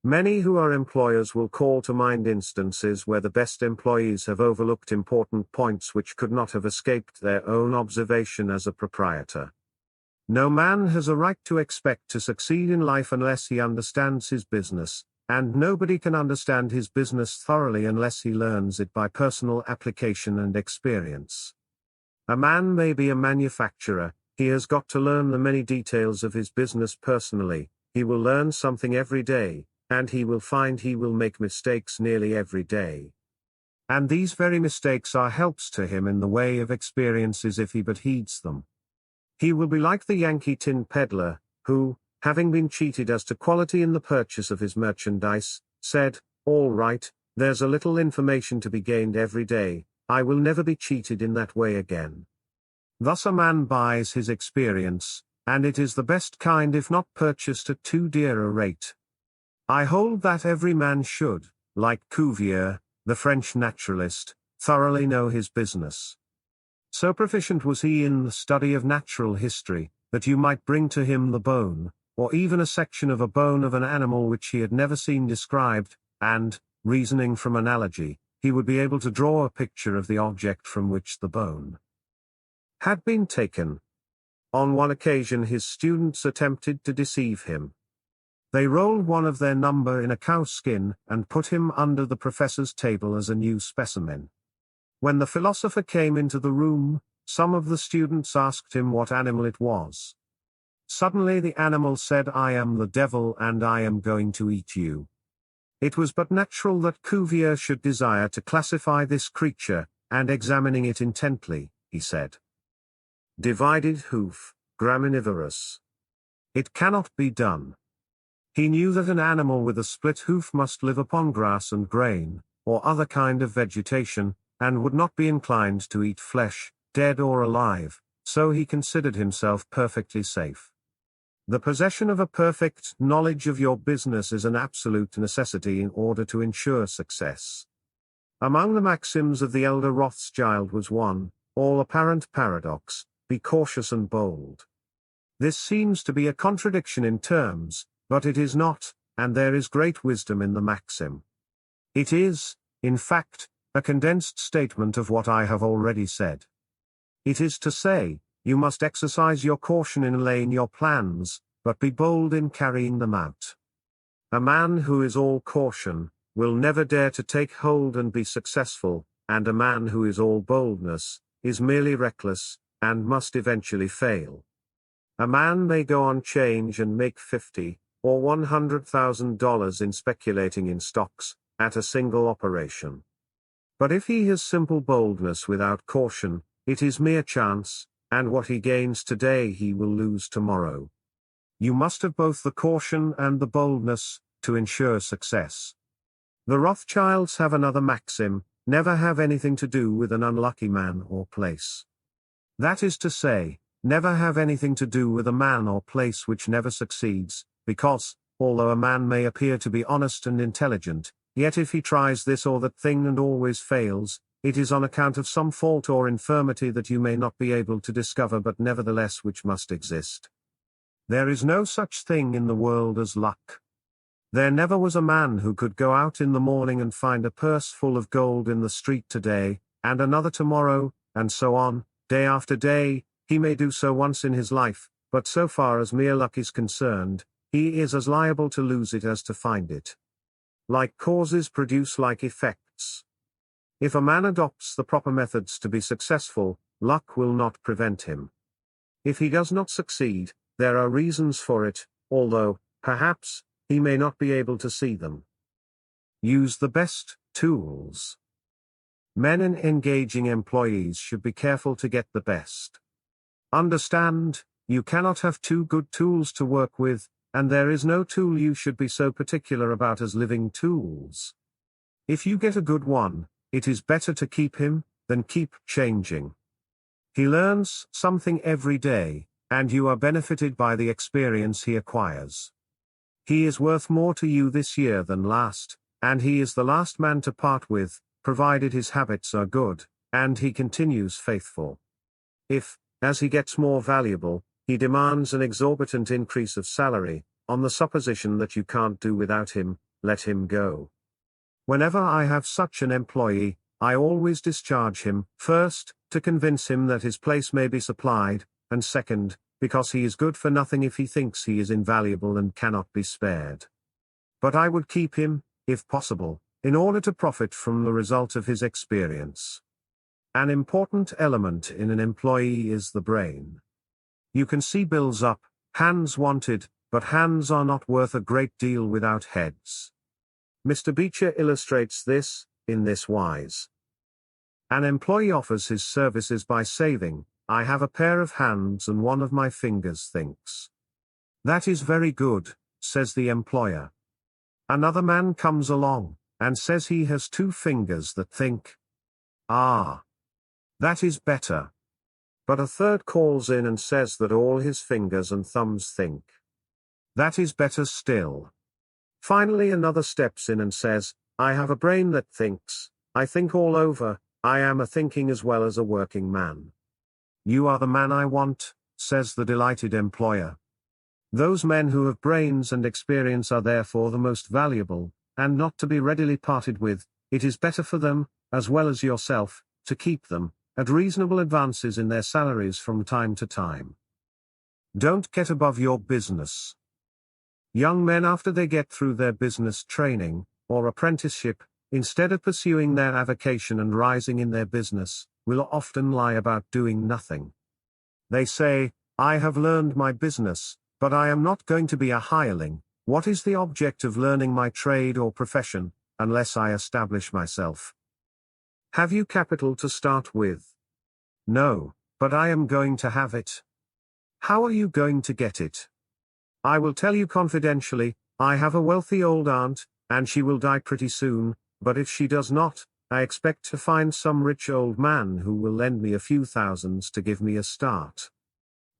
Many who are employers will call to mind instances where the best employees have overlooked important points which could not have escaped their own observation as a proprietor. No man has a right to expect to succeed in life unless he understands his business, and nobody can understand his business thoroughly unless he learns it by personal application and experience. A man may be a manufacturer, he has got to learn the many details of his business personally. He will learn something every day, and he will find he will make mistakes nearly every day. And these very mistakes are helps to him in the way of experiences if he but heeds them. He will be like the Yankee tin peddler, who, having been cheated as to quality in the purchase of his merchandise, said, "All right, there's a little information to be gained every day, I will never be cheated in that way again." Thus a man buys his experience, and it is the best kind if not purchased at too dear a rate. I hold that every man should, like Cuvier, the French naturalist, thoroughly know his business. So proficient was he in the study of natural history, that you might bring to him the bone, or even a section of a bone of an animal which he had never seen described, and, reasoning from analogy, he would be able to draw a picture of the object from which the bone had been taken. On one occasion his students attempted to deceive him. They rolled one of their number in a cow skin, and put him under the professor's table as a new specimen. When the philosopher came into the room, some of the students asked him what animal it was. Suddenly the animal said, "I am the devil and I am going to eat you." It was but natural that Cuvier should desire to classify this creature, and examining it intently, he said, "Divided hoof, graminivorous. It cannot be done." He knew that an animal with a split hoof must live upon grass and grain, or other kind of vegetation, and would not be inclined to eat flesh, dead or alive, so he considered himself perfectly safe. The possession of a perfect knowledge of your business is an absolute necessity in order to ensure success. Among the maxims of the elder Rothschild was one, all apparent paradox: be cautious and bold. This seems to be a contradiction in terms, but it is not, and there is great wisdom in the maxim. It is, in fact, a condensed statement of what I have already said. It is to say, you must exercise your caution in laying your plans, but be bold in carrying them out. A man who is all caution will never dare to take hold and be successful, and a man who is all boldness is merely reckless, and must eventually fail. A man may go on 'change and make $50,000 or $100,000 in speculating in stocks, at a single operation. But if he has simple boldness without caution, it is mere chance, and what he gains today he will lose tomorrow. You must have both the caution and the boldness, to ensure success. The Rothschilds have another maxim: never have anything to do with an unlucky man or place. That is to say, never have anything to do with a man or place which never succeeds, because, although a man may appear to be honest and intelligent, yet if he tries this or that thing and always fails, it is on account of some fault or infirmity that you may not be able to discover but nevertheless which must exist. There is no such thing in the world as luck. There never was a man who could go out in the morning and find a purse full of gold in the street today, and another tomorrow, and so on, day after day. He may do so once in his life, but so far as mere luck is concerned, he is as liable to lose it as to find it. Like causes produce like effects. If a man adopts the proper methods to be successful, luck will not prevent him. If he does not succeed, there are reasons for it, although, perhaps, he may not be able to see them. Use the best tools. Men and engaging employees should be careful to get the best. Understand, you cannot have two good tools to work with, and there is no tool you should be so particular about as living tools. If you get a good one, it is better to keep him, than keep changing. He learns something every day, and you are benefited by the experience he acquires. He is worth more to you this year than last, and he is the last man to part with, provided his habits are good, and he continues faithful. If, as he gets more valuable, he demands an exorbitant increase of salary, on the supposition that you can't do without him, let him go. Whenever I have such an employee, I always discharge him, first, to convince him that his place may be supplied, and second, because he is good for nothing if he thinks he is invaluable and cannot be spared. But I would keep him, if possible, in order to profit from the result of his experience. An important element in an employee is the brain. You can see bills up, hands wanted, but hands are not worth a great deal without heads. Mr. Beecher illustrates this, in this wise. An employee offers his services by saving, "I have a pair of hands and one of my fingers thinks." "That is very good," says the employer. Another man comes along, and says he has 2 fingers that think. "Ah, that is better." But a third calls in and says that all his fingers and thumbs think. "That is better still." Finally another steps in and says, "I have a brain that thinks, I think all over, I am a thinking as well as a working man." "You are the man I want," says the delighted employer. Those men who have brains and experience are therefore the most valuable, and not to be readily parted with. It is better for them, as well as yourself, to keep them, at reasonable advances in their salaries from time to time. Don't get above your business. Young men, after they get through their business training, or apprenticeship, instead of pursuing their avocation and rising in their business, will often lie about doing nothing. They say, "I have learned my business, but I am not going to be a hireling. What is the object of learning my trade or profession, unless I establish myself? Have you capital to start with?" "No, but I am going to have it." "How are you going to get it?" "I will tell you confidentially, I have a wealthy old aunt, and she will die pretty soon, But if she does not, I expect to find some rich old man who will lend me a few thousands to give me a start.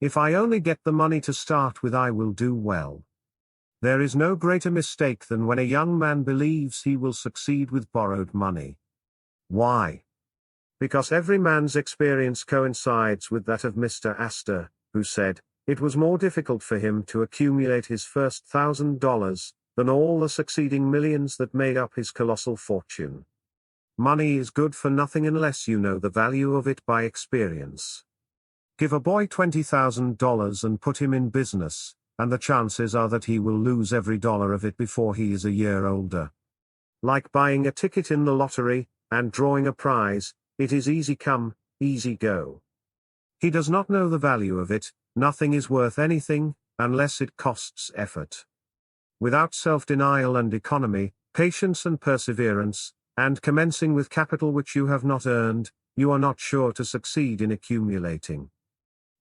If I only get the money to start with, I will do well. There is no greater mistake than when a young man believes he will succeed with borrowed money. Why? Because every man's experience coincides with that of Mr. Astor, who said, it was more difficult for him to accumulate his first $1,000 than all the succeeding millions that made up his colossal fortune. Money is good for nothing unless you know the value of it by experience. Give a boy $20,000 and put him in business, and the chances are that he will lose every dollar of it before he is a year older. Like buying a ticket in the lottery, and drawing a prize, it is easy come, easy go. He does not know the value of it. Nothing is worth anything, unless it costs effort. Without self-denial and economy, patience and perseverance, and commencing with capital which you have not earned, you are not sure to succeed in accumulating.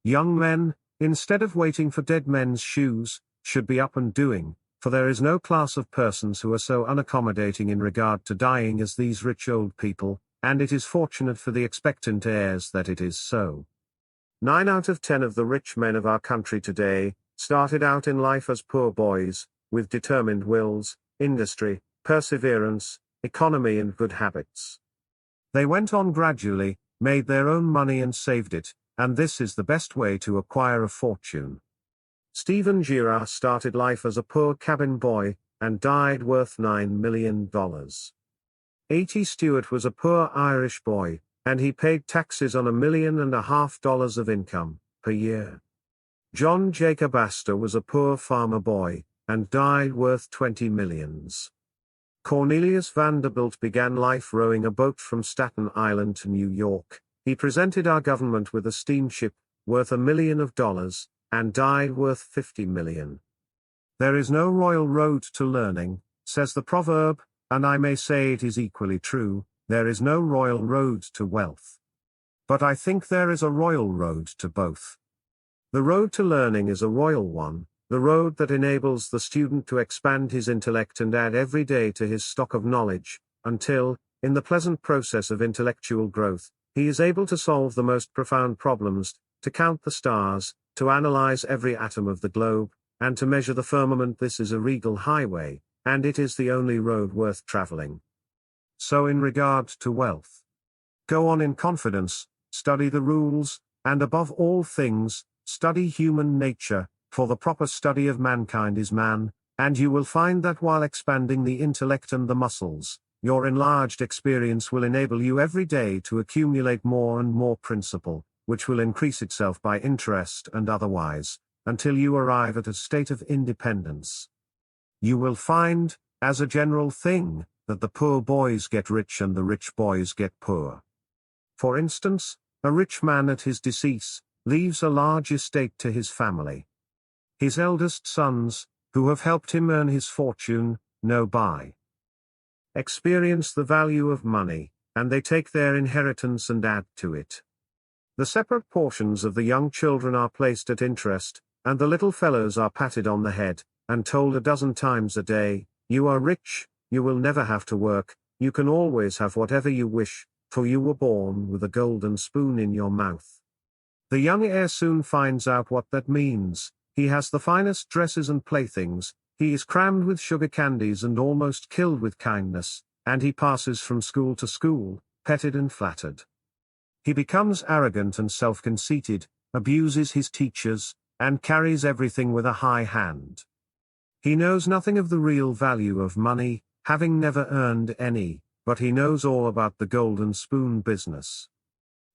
Young men, instead of waiting for dead men's shoes, should be up and doing, for there is no class of persons who are so unaccommodating in regard to dying as these rich old people, and it is fortunate for the expectant heirs that it is so. 9 out of 10 of the rich men of our country today started out in life as poor boys, with determined wills, industry, perseverance, economy and good habits. They went on gradually, made their own money and saved it, and this is the best way to acquire a fortune. Stephen Girard started life as a poor cabin boy, and died worth $9 million. A.T. Stewart was a poor Irish boy, and he paid taxes on $1.5 million of income per year. John Jacob Astor was a poor farmer boy, and died worth 20 millions. Cornelius Vanderbilt began life rowing a boat from Staten Island to New York. He presented our government with a steamship, worth $1 million, and died worth 50 million. There is no royal road to learning, says the proverb, and I may say it is equally true. There is no royal road to wealth. But I think there is a royal road to both. The road to learning is a royal one, the road that enables the student to expand his intellect and add every day to his stock of knowledge, until, in the pleasant process of intellectual growth, he is able to solve the most profound problems, to count the stars, to analyze every atom of the globe, and to measure the firmament. This is a regal highway, and it is the only road worth traveling. So in regard to wealth, go on in confidence, study the rules, and above all things, study human nature, for the proper study of mankind is man, and you will find that while expanding the intellect and the muscles, your enlarged experience will enable you every day to accumulate more and more principle, which will increase itself by interest and otherwise, until you arrive at a state of independence. You will find, as a general thing, that the poor boys get rich and the rich boys get poor. For instance, a rich man at his decease leaves a large estate to his family. His eldest sons, who have helped him earn his fortune, know by experience the value of money, and they take their inheritance and add to it. The separate portions of the young children are placed at interest, and the little fellows are patted on the head, and told a dozen times a day, "You are rich, you will never have to work, you can always have whatever you wish, for you were born with a golden spoon in your mouth." The young heir soon finds out what that means. He has the finest dresses and playthings, he is crammed with sugar candies and almost killed with kindness, and he passes from school to school, petted and flattered. He becomes arrogant and self-conceited, abuses his teachers, and carries everything with a high hand. He knows nothing of the real value of money, having never earned any, but he knows all about the golden spoon business.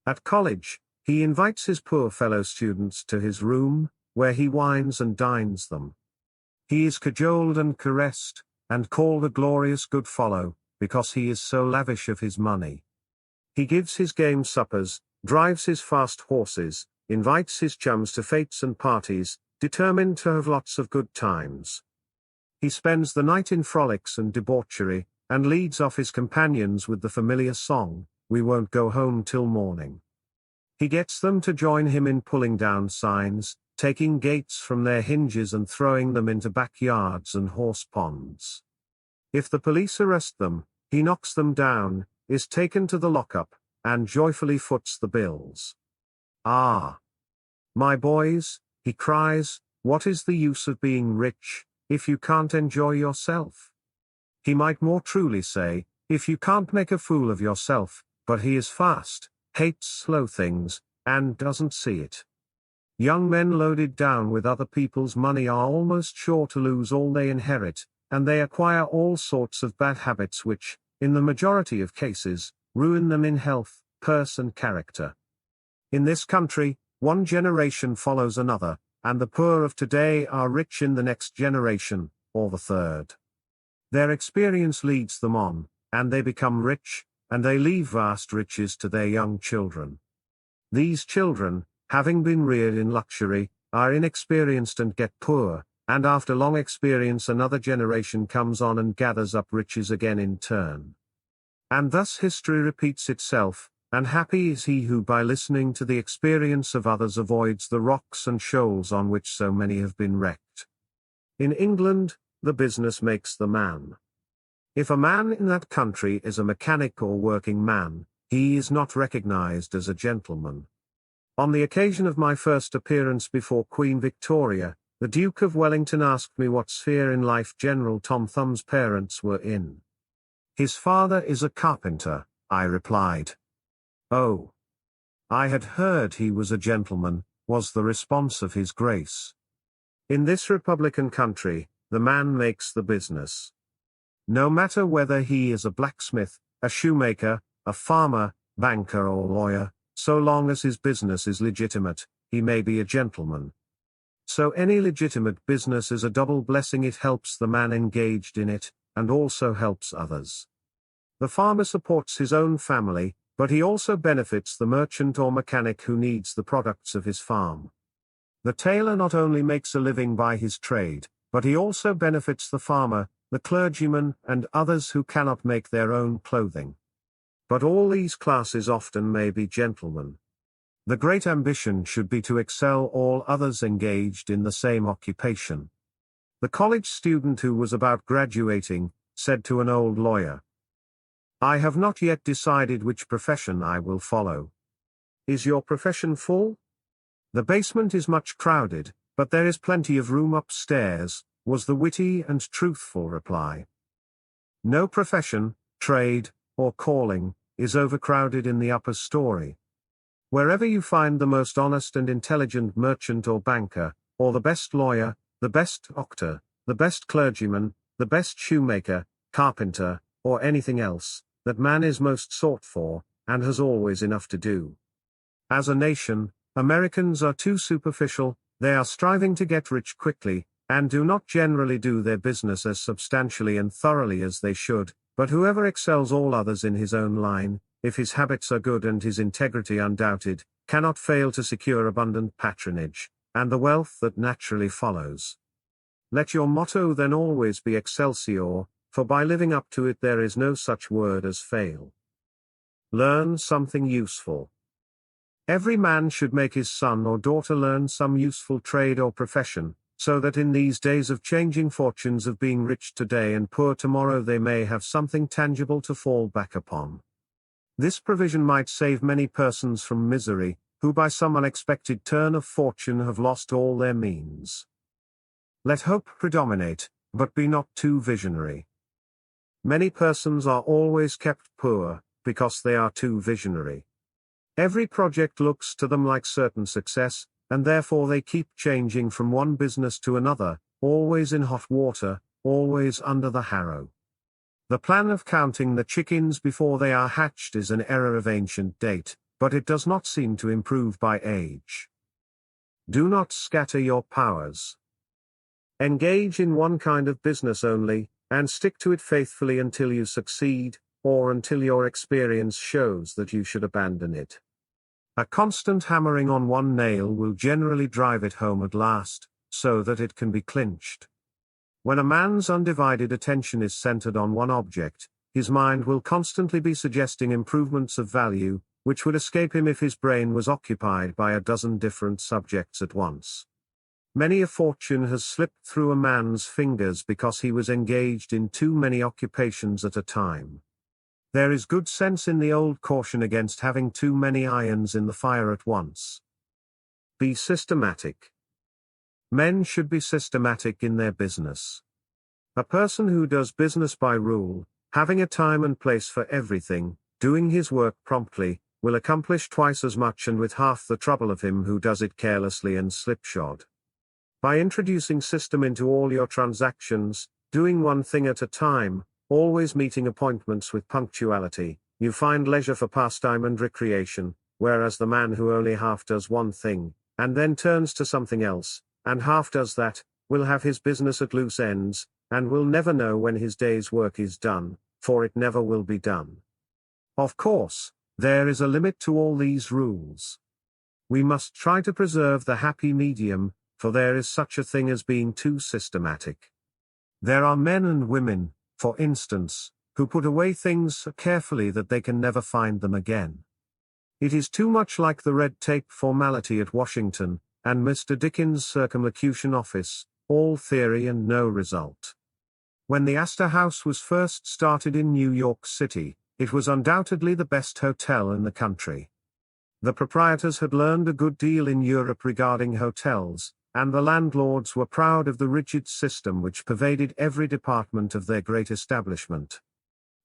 At college, he invites his poor fellow students to his room, where he wines and dines them. He is cajoled and caressed, and called a glorious good fellow, because he is so lavish of his money. He gives his game suppers, drives his fast horses, invites his chums to fetes and parties, determined to have lots of good times. He spends the night in frolics and debauchery, and leads off his companions with the familiar song, "We won't go home till morning." He gets them to join him in pulling down signs, taking gates from their hinges and throwing them into backyards and horse ponds. If the police arrest them, he knocks them down, is taken to the lockup, and joyfully foots the bills. Ah! My boys, he cries, what is the use of being rich, if you can't enjoy yourself? He might more truly say, if you can't make a fool of yourself, but he is fast, hates slow things, and doesn't see it. Young men loaded down with other people's money are almost sure to lose all they inherit, and they acquire all sorts of bad habits which, in the majority of cases, ruin them in health, purse and character. In this country, one generation follows another, and the poor of today are rich in the next generation, or the third. Their experience leads them on, and they become rich, and they leave vast riches to their young children. These children, having been reared in luxury, are inexperienced and get poor, and after long experience another generation comes on and gathers up riches again in turn. And thus history repeats itself, and happy is he who by listening to the experience of others avoids the rocks and shoals on which so many have been wrecked. In England, the business makes the man. If a man in that country is a mechanic or working man, he is not recognized as a gentleman. On the occasion of my first appearance before Queen Victoria, the Duke of Wellington asked me what sphere in life General Tom Thumb's parents were in. His father is a carpenter, I replied. Oh! I had heard he was a gentleman, was the response of His Grace. In this republican country, the man makes the business. No matter whether he is a blacksmith, a shoemaker, a farmer, banker or lawyer, so long as his business is legitimate, he may be a gentleman. So any legitimate business is a double blessing. It helps the man engaged in it, and also helps others. The farmer supports his own family, but he also benefits the merchant or mechanic who needs the products of his farm. The tailor not only makes a living by his trade, but he also benefits the farmer, the clergyman, and others who cannot make their own clothing. But all these classes often may be gentlemen. The great ambition should be to excel all others engaged in the same occupation. The college student who was about graduating, said to an old lawyer, "I have not yet decided which profession I will follow." "Is your profession full?" "The basement is much crowded, but there is plenty of room upstairs," was the witty and truthful reply. No profession, trade, or calling, is overcrowded in the upper story. Wherever you find the most honest and intelligent merchant or banker, or the best lawyer, the best doctor, the best clergyman, the best shoemaker, carpenter, or anything else, that man is most sought for, and has always enough to do. As a nation, Americans are too superficial, they are striving to get rich quickly, and do not generally do their business as substantially and thoroughly as they should, but whoever excels all others in his own line, if his habits are good and his integrity undoubted, cannot fail to secure abundant patronage, and the wealth that naturally follows. Let your motto then always be Excelsior, for by living up to it there is no such word as fail. Learn something useful. Every man should make his son or daughter learn some useful trade or profession, so that in these days of changing fortunes of being rich today and poor tomorrow they may have something tangible to fall back upon. This provision might save many persons from misery, who by some unexpected turn of fortune have lost all their means. Let hope predominate, but be not too visionary. Many persons are always kept poor, because they are too visionary. Every project looks to them like certain success, and therefore they keep changing from one business to another, always in hot water, always under the harrow. The plan of counting the chickens before they are hatched is an error of ancient date, but it does not seem to improve by age. Do not scatter your powers. Engage in one kind of business only, and stick to it faithfully until you succeed, or until your experience shows that you should abandon it. A constant hammering on one nail will generally drive it home at last, so that it can be clinched. When a man's undivided attention is centered on one object, his mind will constantly be suggesting improvements of value, which would escape him if his brain was occupied by a dozen different subjects at once. Many a fortune has slipped through a man's fingers because he was engaged in too many occupations at a time. There is good sense in the old caution against having too many irons in the fire at once. Be systematic. Men should be systematic in their business. A person who does business by rule, having a time and place for everything, doing his work promptly, will accomplish twice as much and with half the trouble of him who does it carelessly and slipshod. By introducing system into all your transactions, doing one thing at a time, always meeting appointments with punctuality, you find leisure for pastime and recreation, whereas the man who only half does one thing, and then turns to something else, and half does that, will have his business at loose ends, and will never know when his day's work is done, for it never will be done. Of course, there is a limit to all these rules. We must try to preserve the happy medium, for there is such a thing as being too systematic. There are men and women, for instance, who put away things so carefully that they can never find them again. It is too much like the red tape formality at Washington, and Mr. Dickens' circumlocution office, all theory and no result. When the Astor House was first started in New York City, it was undoubtedly the best hotel in the country. The proprietors had learned a good deal in Europe regarding hotels, and the landlords were proud of the rigid system which pervaded every department of their great establishment.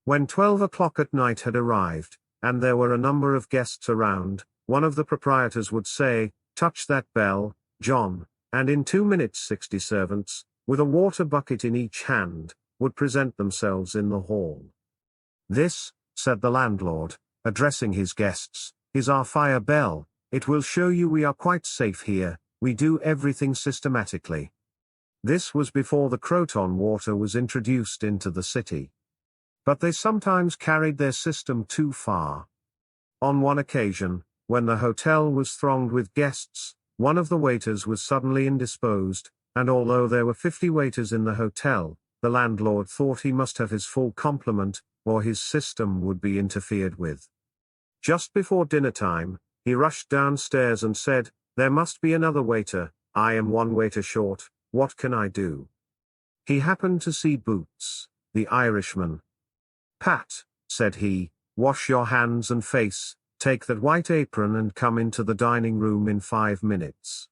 When 12 o'clock at night had arrived, and there were a number of guests around, one of the proprietors would say, "Touch that bell, John," and in 2 minutes 60 servants, with a water bucket in each hand, would present themselves in the hall. "This," said the landlord, addressing his guests, "is our fire bell. It will show you we are quite safe here. We do everything systematically." This was before the Croton water was introduced into the city. But they sometimes carried their system too far. On one occasion, when the hotel was thronged with guests, one of the waiters was suddenly indisposed, and although there were 50 waiters in the hotel, the landlord thought he must have his full complement, or his system would be interfered with. Just before dinner time, he rushed downstairs and said, "There must be another waiter, I am one waiter short, what can I do?" He happened to see Boots, the Irishman. "Pat," said he, "wash your hands and face, take that white apron and come into the dining room in 5 minutes.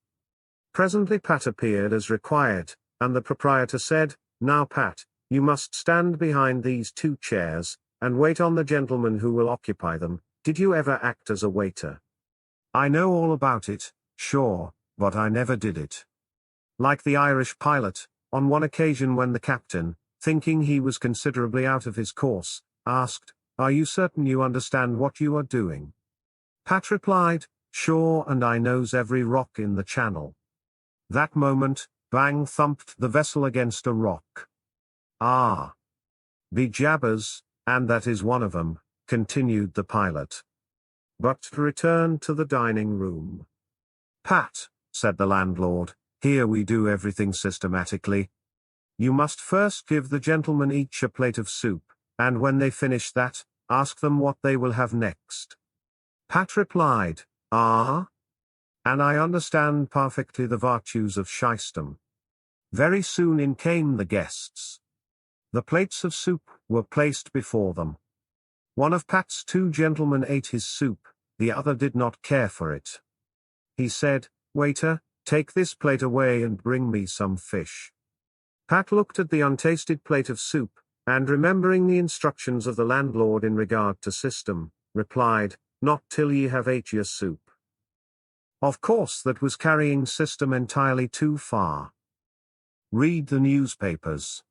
Presently Pat appeared as required, and the proprietor said, "Now Pat, you must stand behind these 2 chairs, and wait on the gentleman who will occupy them. Did you ever act as a waiter?" "I know all about it, sure, but I never did it." Like the Irish pilot, on one occasion when the captain, thinking he was considerably out of his course, asked, "Are you certain you understand what you are doing?" Pat replied, "Sure, and I knows every rock in the channel." That moment, bang thumped the vessel against a rock. "Ah! Be jabbers, and that is one of 'em," continued the pilot. But to return to the dining room. "Pat," said the landlord, "here we do everything systematically. You must first give the gentlemen each a plate of soup, and when they finish that, ask them what they will have next." Pat replied, "Ah? And I understand perfectly the virtues of shystem." Very soon in came the guests. The plates of soup were placed before them. One of Pat's 2 gentlemen ate his soup, the other did not care for it. He said, "Waiter, take this plate away and bring me some fish." Pat looked at the untasted plate of soup, and remembering the instructions of the landlord in regard to system, replied, "Not till ye have ate your soup." Of course that was carrying system entirely too far. Read the newspapers.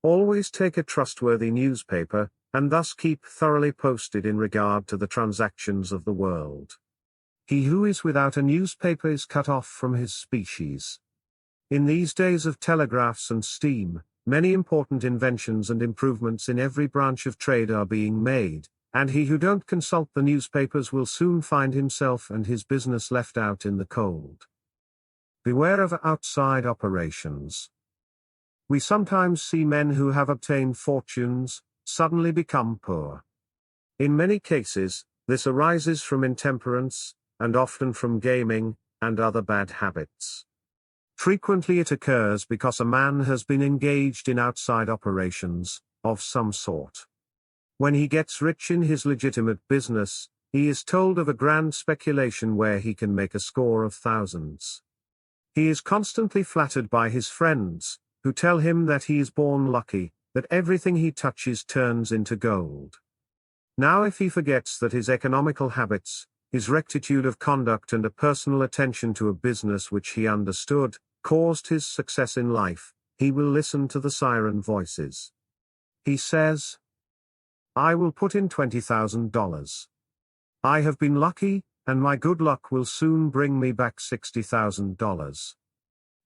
Always take a trustworthy newspaper, and thus keep thoroughly posted in regard to the transactions of the world. He who is without a newspaper is cut off from his species. In these days of telegraphs and steam, many important inventions and improvements in every branch of trade are being made, and he who don't consult the newspapers will soon find himself and his business left out in the cold. Beware of outside operations. We sometimes see men who have obtained fortunes, suddenly become poor. In many cases, this arises from intemperance, and often from gaming, and other bad habits. Frequently it occurs because a man has been engaged in outside operations, of some sort. When he gets rich in his legitimate business, he is told of a grand speculation where he can make a score of thousands. He is constantly flattered by his friends, who tell him that he is born lucky, that everything he touches turns into gold. Now if he forgets that his economical habits, his rectitude of conduct and a personal attention to a business which he understood, caused his success in life, he will listen to the siren voices. He says, "I will put in $20,000. I have been lucky, and my good luck will soon bring me back $60,000.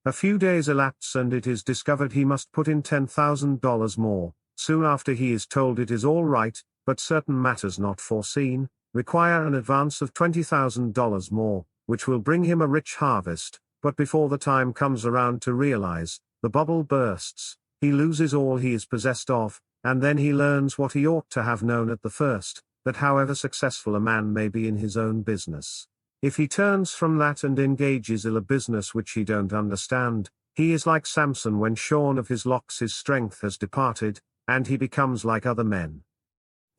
A few days elapse and it is discovered he must put in $10,000 more. Soon after he is told it is all right, but certain matters not foreseen require an advance of $20,000 more, which will bring him a rich harvest, but before the time comes around to realize, the bubble bursts, he loses all he is possessed of, and then he learns what he ought to have known at the first, that however successful a man may be in his own business, if he turns from that and engages in a business which he don't understand, he is like Samson when shorn of his locks, his strength has departed, and he becomes like other men.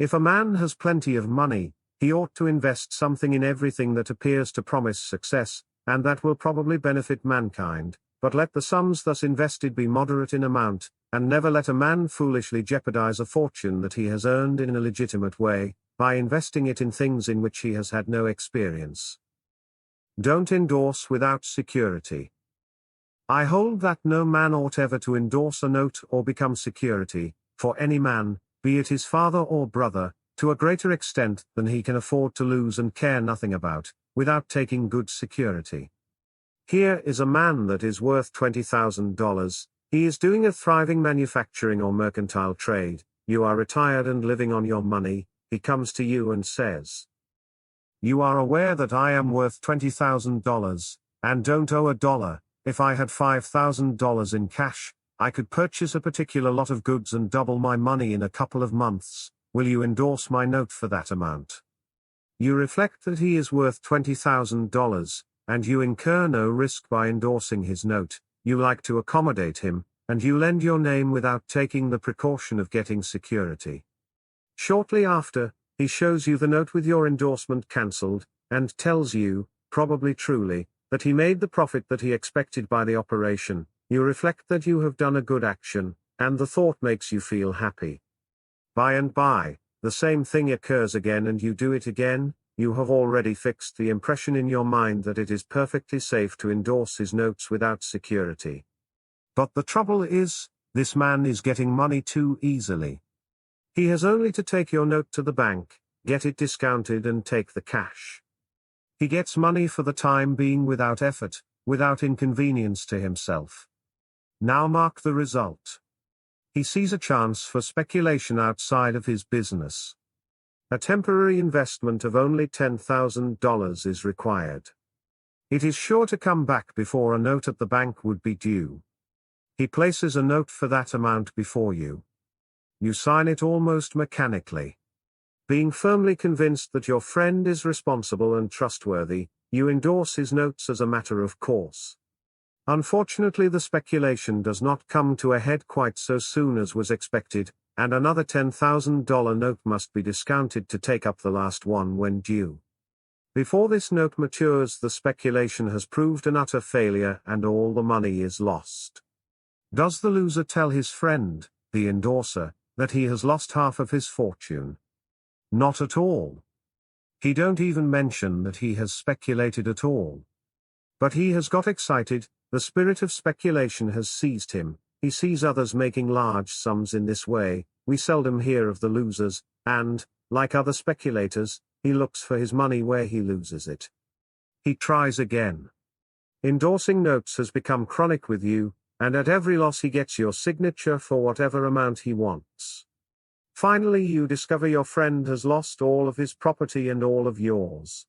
If a man has plenty of money, he ought to invest something in everything that appears to promise success, and that will probably benefit mankind, but let the sums thus invested be moderate in amount, and never let a man foolishly jeopardize a fortune that he has earned in a legitimate way, by investing it in things in which he has had no experience. Don't endorse without security. I hold that no man ought ever to endorse a note or become security, for any man, be it his father or brother, to a greater extent than he can afford to lose and care nothing about, without taking good security. Here is a man that is worth $20,000, he is doing a thriving manufacturing or mercantile trade, you are retired and living on your money, he comes to you and says, "You are aware that I am worth $20,000, and don't owe a dollar. If I had $5,000 in cash, I could purchase a particular lot of goods and double my money in a couple of months. Will you endorse my note for that amount?" You reflect that he is worth $20,000, and you incur no risk by endorsing his note, you like to accommodate him, and you lend your name without taking the precaution of getting security. Shortly after, he shows you the note with your endorsement cancelled, and tells you, probably truly, that he made the profit that he expected by the operation. You reflect that you have done a good action, and the thought makes you feel happy. By and by, the same thing occurs again and you do it again. You have already fixed the impression in your mind that it is perfectly safe to endorse his notes without security. But the trouble is, this man is getting money too easily. He has only to take your note to the bank, get it discounted and take the cash. He gets money for the time being without effort, without inconvenience to himself. Now mark the result. He sees a chance for speculation outside of his business. A temporary investment of only $10,000 is required. It is sure to come back before a note at the bank would be due. He places a note for that amount before you. You sign it almost mechanically. Being firmly convinced that your friend is responsible and trustworthy, you endorse his notes as a matter of course. Unfortunately, the speculation does not come to a head quite so soon as was expected, and another $10,000 note must be discounted to take up the last one when due. Before this note matures, the speculation has proved an utter failure and all the money is lost. Does the loser tell his friend, the endorser, that he has lost half of his fortune? Not at all. He don't even mention that he has speculated at all. But he has got excited, the spirit of speculation has seized him, he sees others making large sums in this way, we seldom hear of the losers, and, like other speculators, he looks for his money where he loses it. He tries again. Endorsing notes has become chronic with you, and at every loss he gets your signature for whatever amount he wants. Finally you discover your friend has lost all of his property and all of yours.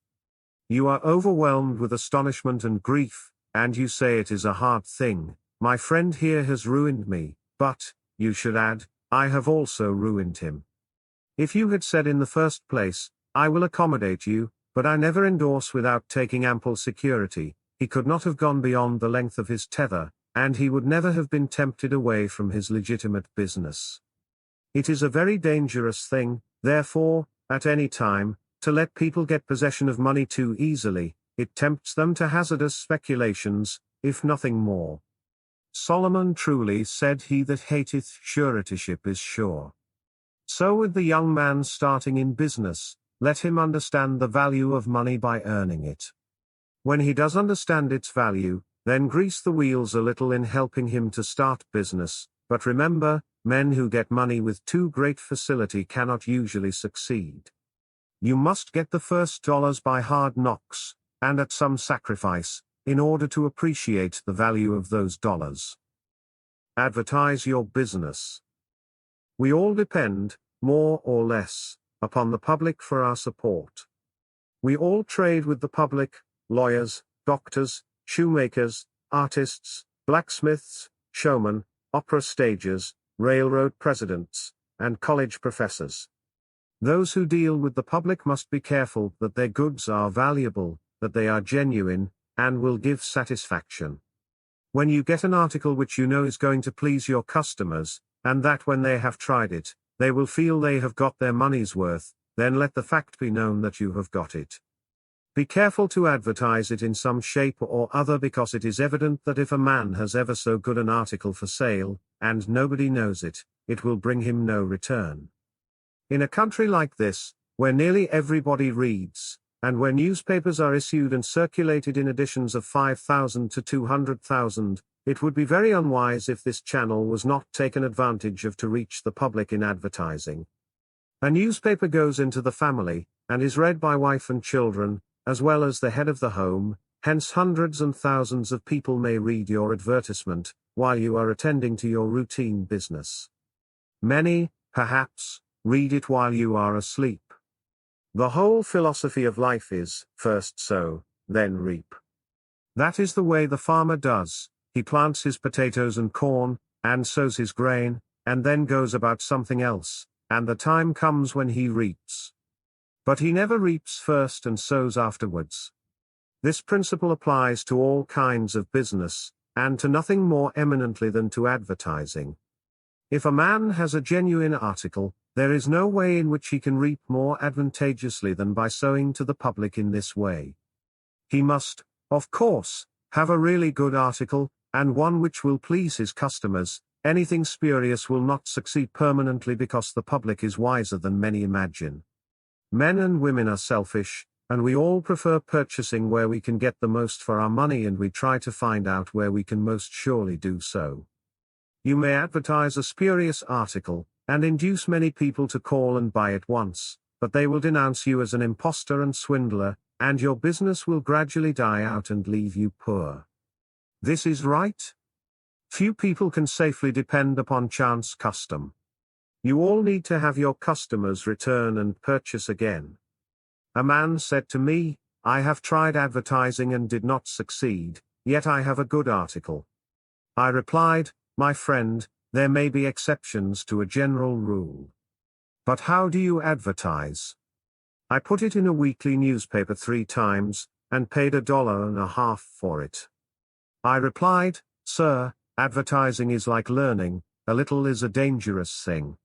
You are overwhelmed with astonishment and grief, and you say it is a hard thing, my friend here has ruined me, but, you should add, I have also ruined him. If you had said in the first place, I will accommodate you, but I never endorse without taking ample security, he could not have gone beyond the length of his tether, and he would never have been tempted away from his legitimate business. It is a very dangerous thing, therefore, at any time, to let people get possession of money too easily. It tempts them to hazardous speculations, if nothing more. Solomon truly said, "He that hateth suretyship is sure." So with the young man starting in business, let him understand the value of money by earning it. When he does understand its value, then grease the wheels a little in helping him to start business, but remember, men who get money with too great facility cannot usually succeed. You must get the first dollars by hard knocks, and at some sacrifice, in order to appreciate the value of those dollars. Advertise your business. We all depend, more or less, upon the public for our support. We all trade with the public: lawyers, doctors, shoemakers, artists, blacksmiths, showmen, opera stagers, railroad presidents, and college professors. Those who deal with the public must be careful that their goods are valuable, that they are genuine, and will give satisfaction. When you get an article which you know is going to please your customers, and that when they have tried it, they will feel they have got their money's worth, then let the fact be known that you have got it. Be careful to advertise it in some shape or other, because it is evident that if a man has ever so good an article for sale, and nobody knows it, it will bring him no return. In a country like this, where nearly everybody reads, and where newspapers are issued and circulated in editions of 5,000 to 200,000, it would be very unwise if this channel was not taken advantage of to reach the public in advertising. A newspaper goes into the family, and is read by wife and children, as well as the head of the home, hence hundreds and thousands of people may read your advertisement, while you are attending to your routine business. Many, perhaps, read it while you are asleep. The whole philosophy of life is, first sow, then reap. That is the way the farmer does. He plants his potatoes and corn, and sows his grain, and then goes about something else, and the time comes when he reaps. But he never reaps first and sows afterwards. This principle applies to all kinds of business, and to nothing more eminently than to advertising. If a man has a genuine article, there is no way in which he can reap more advantageously than by sowing to the public in this way. He must, of course, have a really good article, and one which will please his customers. Anything spurious will not succeed permanently, because the public is wiser than many imagine. Men and women are selfish, and we all prefer purchasing where we can get the most for our money, and we try to find out where we can most surely do so. You may advertise a spurious article, and induce many people to call and buy at once, but they will denounce you as an impostor and swindler, and your business will gradually die out and leave you poor. This is right? Few people can safely depend upon chance custom. You all need to have your customers return and purchase again. A man said to me, "I have tried advertising and did not succeed, yet I have a good article." I replied, "My friend, there may be exceptions to a general rule. But how do you advertise?" I put it in a weekly newspaper 3 times, and paid $1.50 for it. I replied, "Sir, advertising is like learning, a little is a dangerous thing."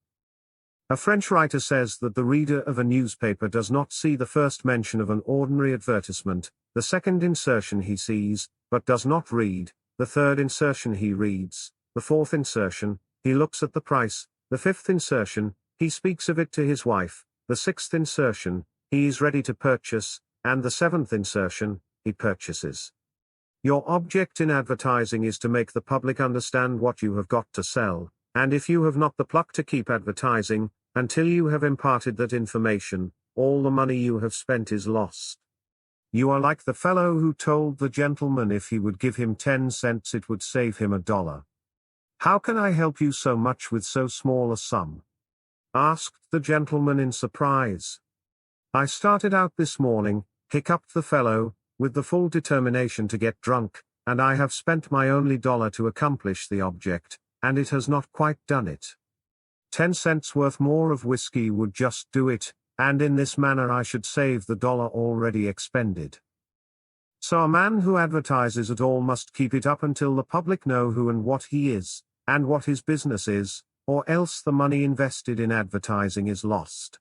A French writer says that the reader of a newspaper does not see the first mention of an ordinary advertisement, the second insertion he sees, but does not read, the third insertion he reads, the fourth insertion, he looks at the price, the fifth insertion, he speaks of it to his wife, the sixth insertion, he is ready to purchase, and the seventh insertion, he purchases. Your object in advertising is to make the public understand what you have got to sell, and if you have not the pluck to keep advertising, until you have imparted that information, all the money you have spent is lost. You are like the fellow who told the gentleman if he would give him 10 cents it would save him $1. "How can I help you so much with so small a sum?" asked the gentleman in surprise. "I started out this morning," hiccuped the fellow, "with the full determination to get drunk, and I have spent my only $1 to accomplish the object, and it has not quite done it. 10 cents worth more of whiskey would just do it, and in this manner I should save the $1 already expended." So a man who advertises at all must keep it up until the public know who and what he is, and what his business is, or else the money invested in advertising is lost.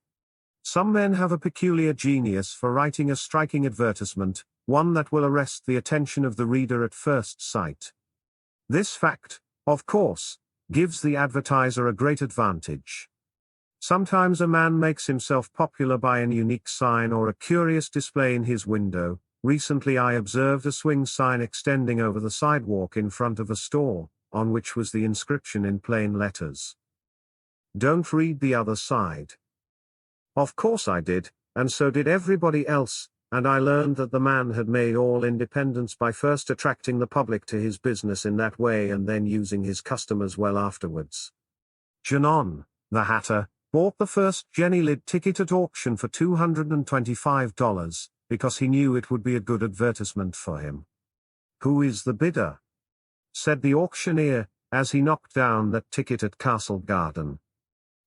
Some men have a peculiar genius for writing a striking advertisement, one that will arrest the attention of the reader at first sight. This fact, of course, gives the advertiser a great advantage. Sometimes a man makes himself popular by an unique sign or a curious display in his window. Recently I observed a swing sign extending over the sidewalk in front of a store, on which was the inscription in plain letters, "Don't read the other side." Of course I did, and so did everybody else, and I learned that the man had made all independence by first attracting the public to his business in that way and then using his customers well afterwards. Janon, the hatter, bought the first Jenny Lind ticket at auction for $225, because he knew it would be a good advertisement for him. "Who is the bidder?" said the auctioneer, as he knocked down that ticket at Castle Garden.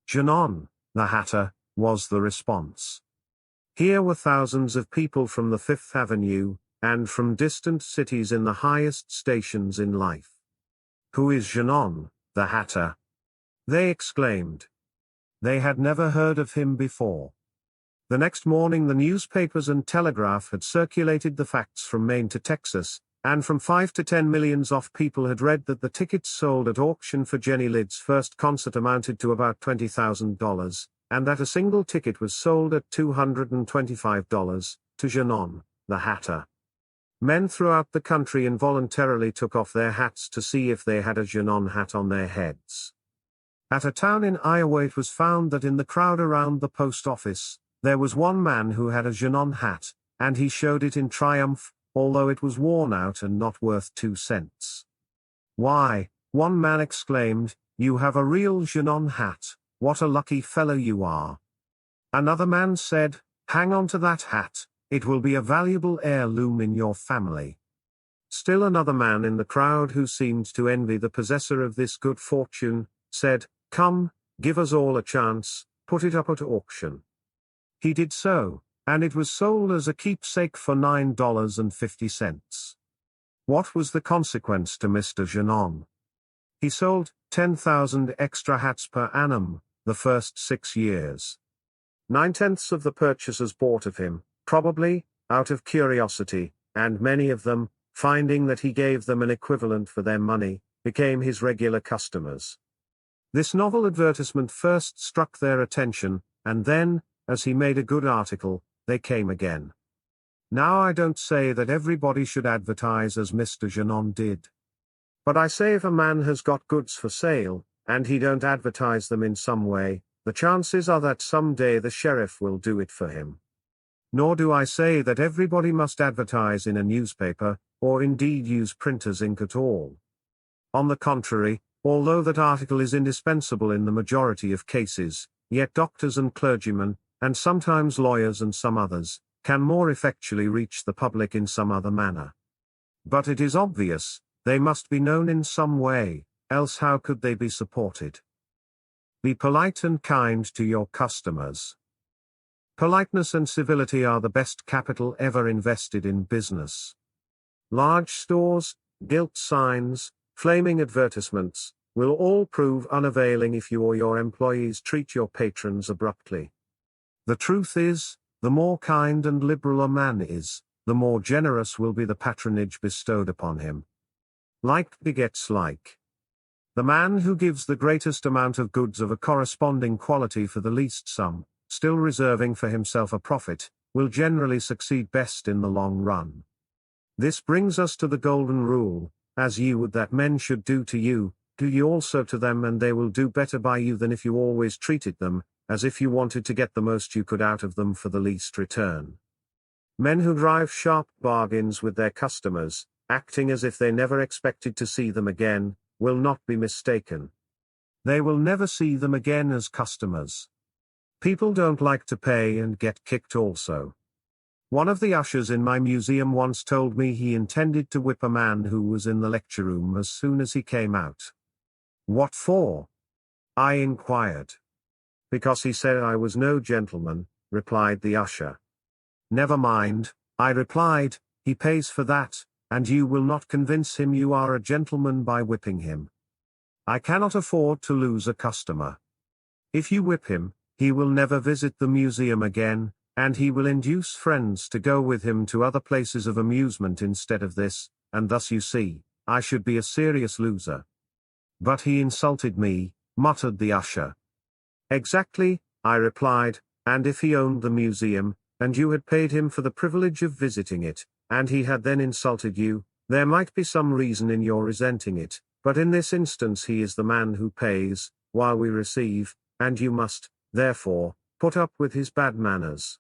"Janon, the hatter," was the response. Here were thousands of people from the Fifth Avenue, and from distant cities in the highest stations in life. "Who is Janon, the hatter?" they exclaimed. They had never heard of him before. The next morning the newspapers and telegraph had circulated the facts from Maine to Texas, and from 5 to 10 millions of people had read that the tickets sold at auction for Jenny Lind's first concert amounted to about $20,000, and that a single ticket was sold at $225, to Janon, the hatter. Men throughout the country involuntarily took off their hats to see if they had a Janon hat on their heads. At a town in Iowa it was found that in the crowd around the post office, there was one man who had a Janon hat, and he showed it in triumph, although it was worn out and not worth 2 cents. "Why," one man exclaimed, "you have a real Janon hat, what a lucky fellow you are." Another man said, "Hang on to that hat, it will be a valuable heirloom in your family." Still another man in the crowd who seemed to envy the possessor of this good fortune, said, "Come, give us all a chance, put it up at auction." He did so, and it was sold as a keepsake for $9.50. What was the consequence to Mr. Janon? He sold 10,000 extra hats per annum, the first 6 years. 9/10 of the purchasers bought of him, probably, out of curiosity, and many of them, finding that he gave them an equivalent for their money, became his regular customers. This novel advertisement first struck their attention, and then, as he made a good article, they came again. Now I don't say that everybody should advertise as Mr. Janon did. But I say if a man has got goods for sale, and he don't advertise them in some way, the chances are that someday the sheriff will do it for him. Nor do I say that everybody must advertise in a newspaper, or indeed use printer's ink at all. On the contrary, although that article is indispensable in the majority of cases, yet doctors and clergymen, and sometimes lawyers and some others, can more effectually reach the public in some other manner. But it is obvious, they must be known in some way, else how could they be supported? Be polite and kind to your customers. Politeness and civility are the best capital ever invested in business. Large stores, gilt signs, flaming advertisements, will all prove unavailing if you or your employees treat your patrons abruptly. The truth is, the more kind and liberal a man is, the more generous will be the patronage bestowed upon him. Like begets like. The man who gives the greatest amount of goods of a corresponding quality for the least sum, still reserving for himself a profit, will generally succeed best in the long run. This brings us to the golden rule: as you would that men should do to you, do you also to them, and they will do better by you than if you always treated them as if you wanted to get the most you could out of them for the least return. Men who drive sharp bargains with their customers, acting as if they never expected to see them again, will not be mistaken. They will never see them again as customers. People don't like to pay and get kicked also. One of the ushers in my museum once told me he intended to whip a man who was in the lecture room as soon as he came out. "What for?" I inquired. "Because he said I was no gentleman," replied the usher. "Never mind," I replied, "he pays for that, and you will not convince him you are a gentleman by whipping him. I cannot afford to lose a customer. If you whip him, he will never visit the museum again, and he will induce friends to go with him to other places of amusement instead of this, and thus you see, I should be a serious loser. But he insulted me, muttered the usher. Exactly, I replied, and if he owned the museum, and you had paid him for the privilege of visiting it, and he had then insulted you, there might be some reason in your resenting it, but in this instance he is the man who pays, while we receive, and you must, therefore, put up with his bad manners.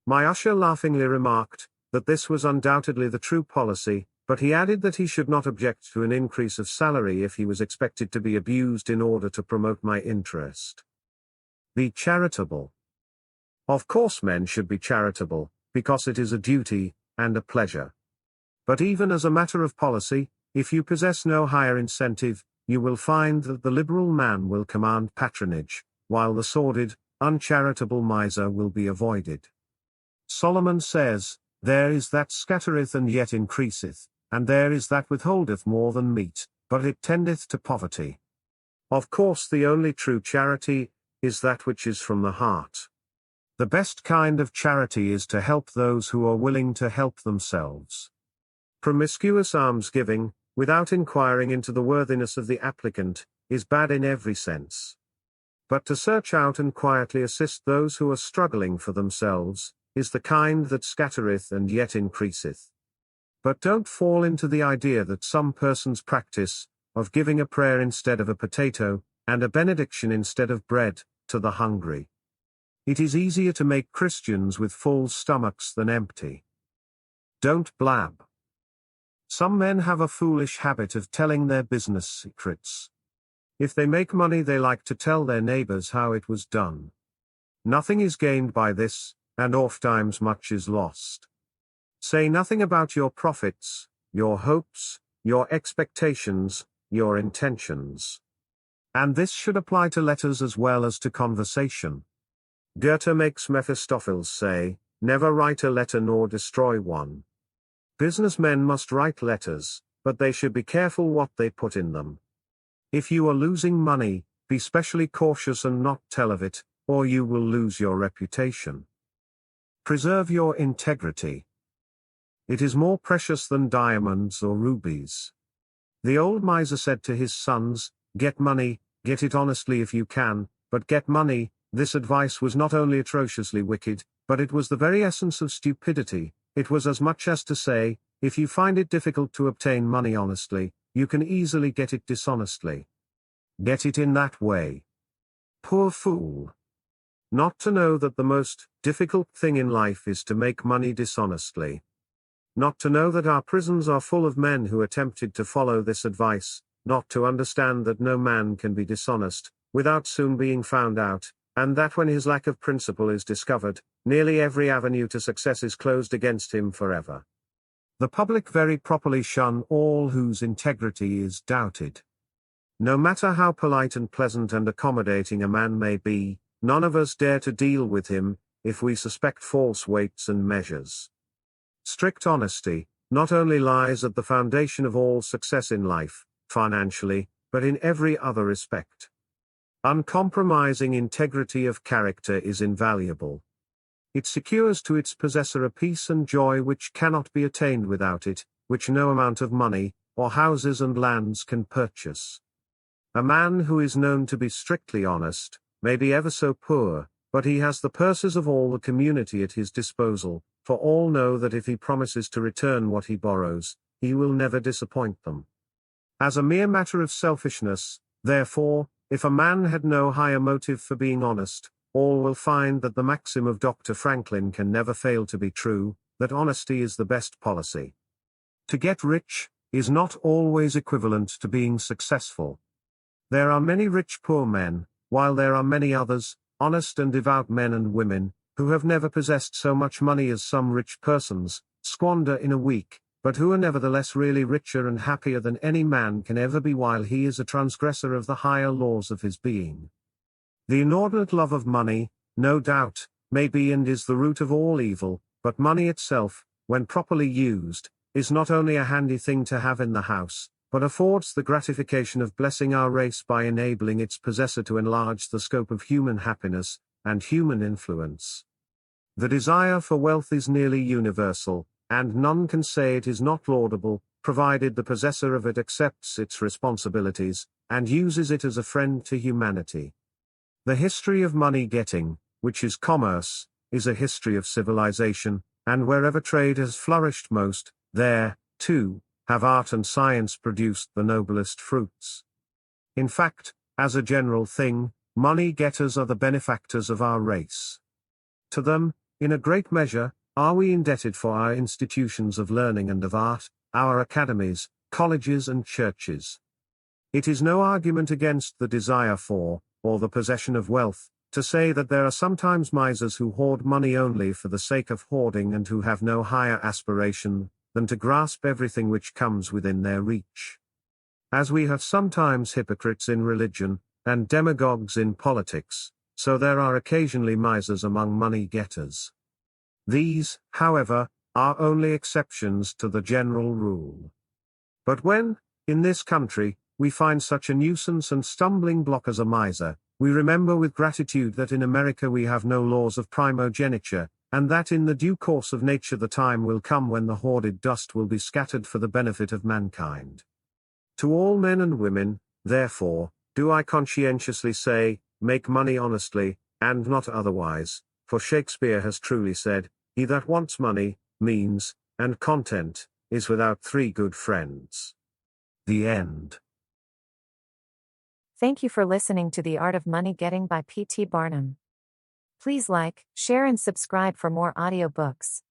My usher laughingly remarked, that this was undoubtedly the true policy, but he added that he should not object to an increase of salary if he was expected to be abused in order to promote my interest. Be charitable. Of course men should be charitable, because it is a duty, and a pleasure. But even as a matter of policy, if you possess no higher incentive, you will find that the liberal man will command patronage, while the sordid, uncharitable miser will be avoided. Solomon says, there is that scattereth and yet increaseth, and there is that withholdeth more than meet, but it tendeth to poverty. Of course the only true charity is that which is from the heart. The best kind of charity is to help those who are willing to help themselves. Promiscuous almsgiving, without inquiring into the worthiness of the applicant, is bad in every sense. But to search out and quietly assist those who are struggling for themselves, is the kind that scattereth and yet increaseth. But don't fall into the idea that some persons practice, of giving a prayer instead of a potato, and a benediction instead of bread, to the hungry. It is easier to make Christians with full stomachs than empty. Don't blab. Some men have a foolish habit of telling their business secrets. If they make money they like to tell their neighbors how it was done. Nothing is gained by this, and ofttimes much is lost. Say nothing about your profits, your hopes, your expectations, your intentions. And this should apply to letters as well as to conversation. Goethe makes Mephistopheles say, never write a letter nor destroy one. Businessmen must write letters, but they should be careful what they put in them. If you are losing money, be specially cautious and not tell of it, or you will lose your reputation. Preserve your integrity. It is more precious than diamonds or rubies. The old miser said to his sons, get money, get it honestly if you can, but get money. This advice was not only atrociously wicked, but it was the very essence of stupidity. It was as much as to say, if you find it difficult to obtain money honestly, you can easily get it dishonestly. Get it in that way. Poor fool. Not to know that the most difficult thing in life is to make money dishonestly. Not to know that our prisons are full of men who attempted to follow this advice, not to understand that no man can be dishonest, without soon being found out, and that when his lack of principle is discovered, nearly every avenue to success is closed against him forever. The public very properly shun all whose integrity is doubted. No matter how polite and pleasant and accommodating a man may be, none of us dare to deal with him, if we suspect false weights and measures. Strict honesty, not only lies at the foundation of all success in life, financially, but in every other respect. Uncompromising integrity of character is invaluable. It secures to its possessor a peace and joy which cannot be attained without it, which no amount of money, or houses and lands can purchase. A man who is known to be strictly honest, may be ever so poor, but he has the purses of all the community at his disposal, for all know that if he promises to return what he borrows, he will never disappoint them. As a mere matter of selfishness, therefore, if a man had no higher motive for being honest, all will find that the maxim of Dr. Franklin can never fail to be true, that honesty is the best policy. To get rich, is not always equivalent to being successful. There are many rich poor men, while there are many others, honest and devout men and women, who have never possessed so much money as some rich persons squander in a week, but who are nevertheless really richer and happier than any man can ever be while he is a transgressor of the higher laws of his being. The inordinate love of money, no doubt, may be and is the root of all evil, but money itself, when properly used, is not only a handy thing to have in the house, but affords the gratification of blessing our race by enabling its possessor to enlarge the scope of human happiness, and human influence. The desire for wealth is nearly universal, and none can say it is not laudable, provided the possessor of it accepts its responsibilities, and uses it as a friend to humanity. The history of money-getting, which is commerce, is a history of civilization, and wherever trade has flourished most, there, too, have art and science produced the noblest fruits. In fact, as a general thing, money-getters are the benefactors of our race. To them, in a great measure, are we indebted for our institutions of learning and of art, our academies, colleges and churches. It is no argument against the desire for, or the possession of wealth, to say that there are sometimes misers who hoard money only for the sake of hoarding and who have no higher aspiration than to grasp everything which comes within their reach. As we have sometimes hypocrites in religion, and demagogues in politics, so there are occasionally misers among money-getters. These, however, are only exceptions to the general rule. But when, in this country, we find such a nuisance and stumbling block as a miser, we remember with gratitude that in America we have no laws of primogeniture, and that in the due course of nature the time will come when the hoarded dust will be scattered for the benefit of mankind. To all men and women, therefore, do I conscientiously say, make money honestly, and not otherwise, for Shakespeare has truly said, he that wants money, means, and content, is without three good friends. The end. Thank you for listening to The Art of Money Getting by P.T. Barnum. Please like, share and subscribe for more audiobooks.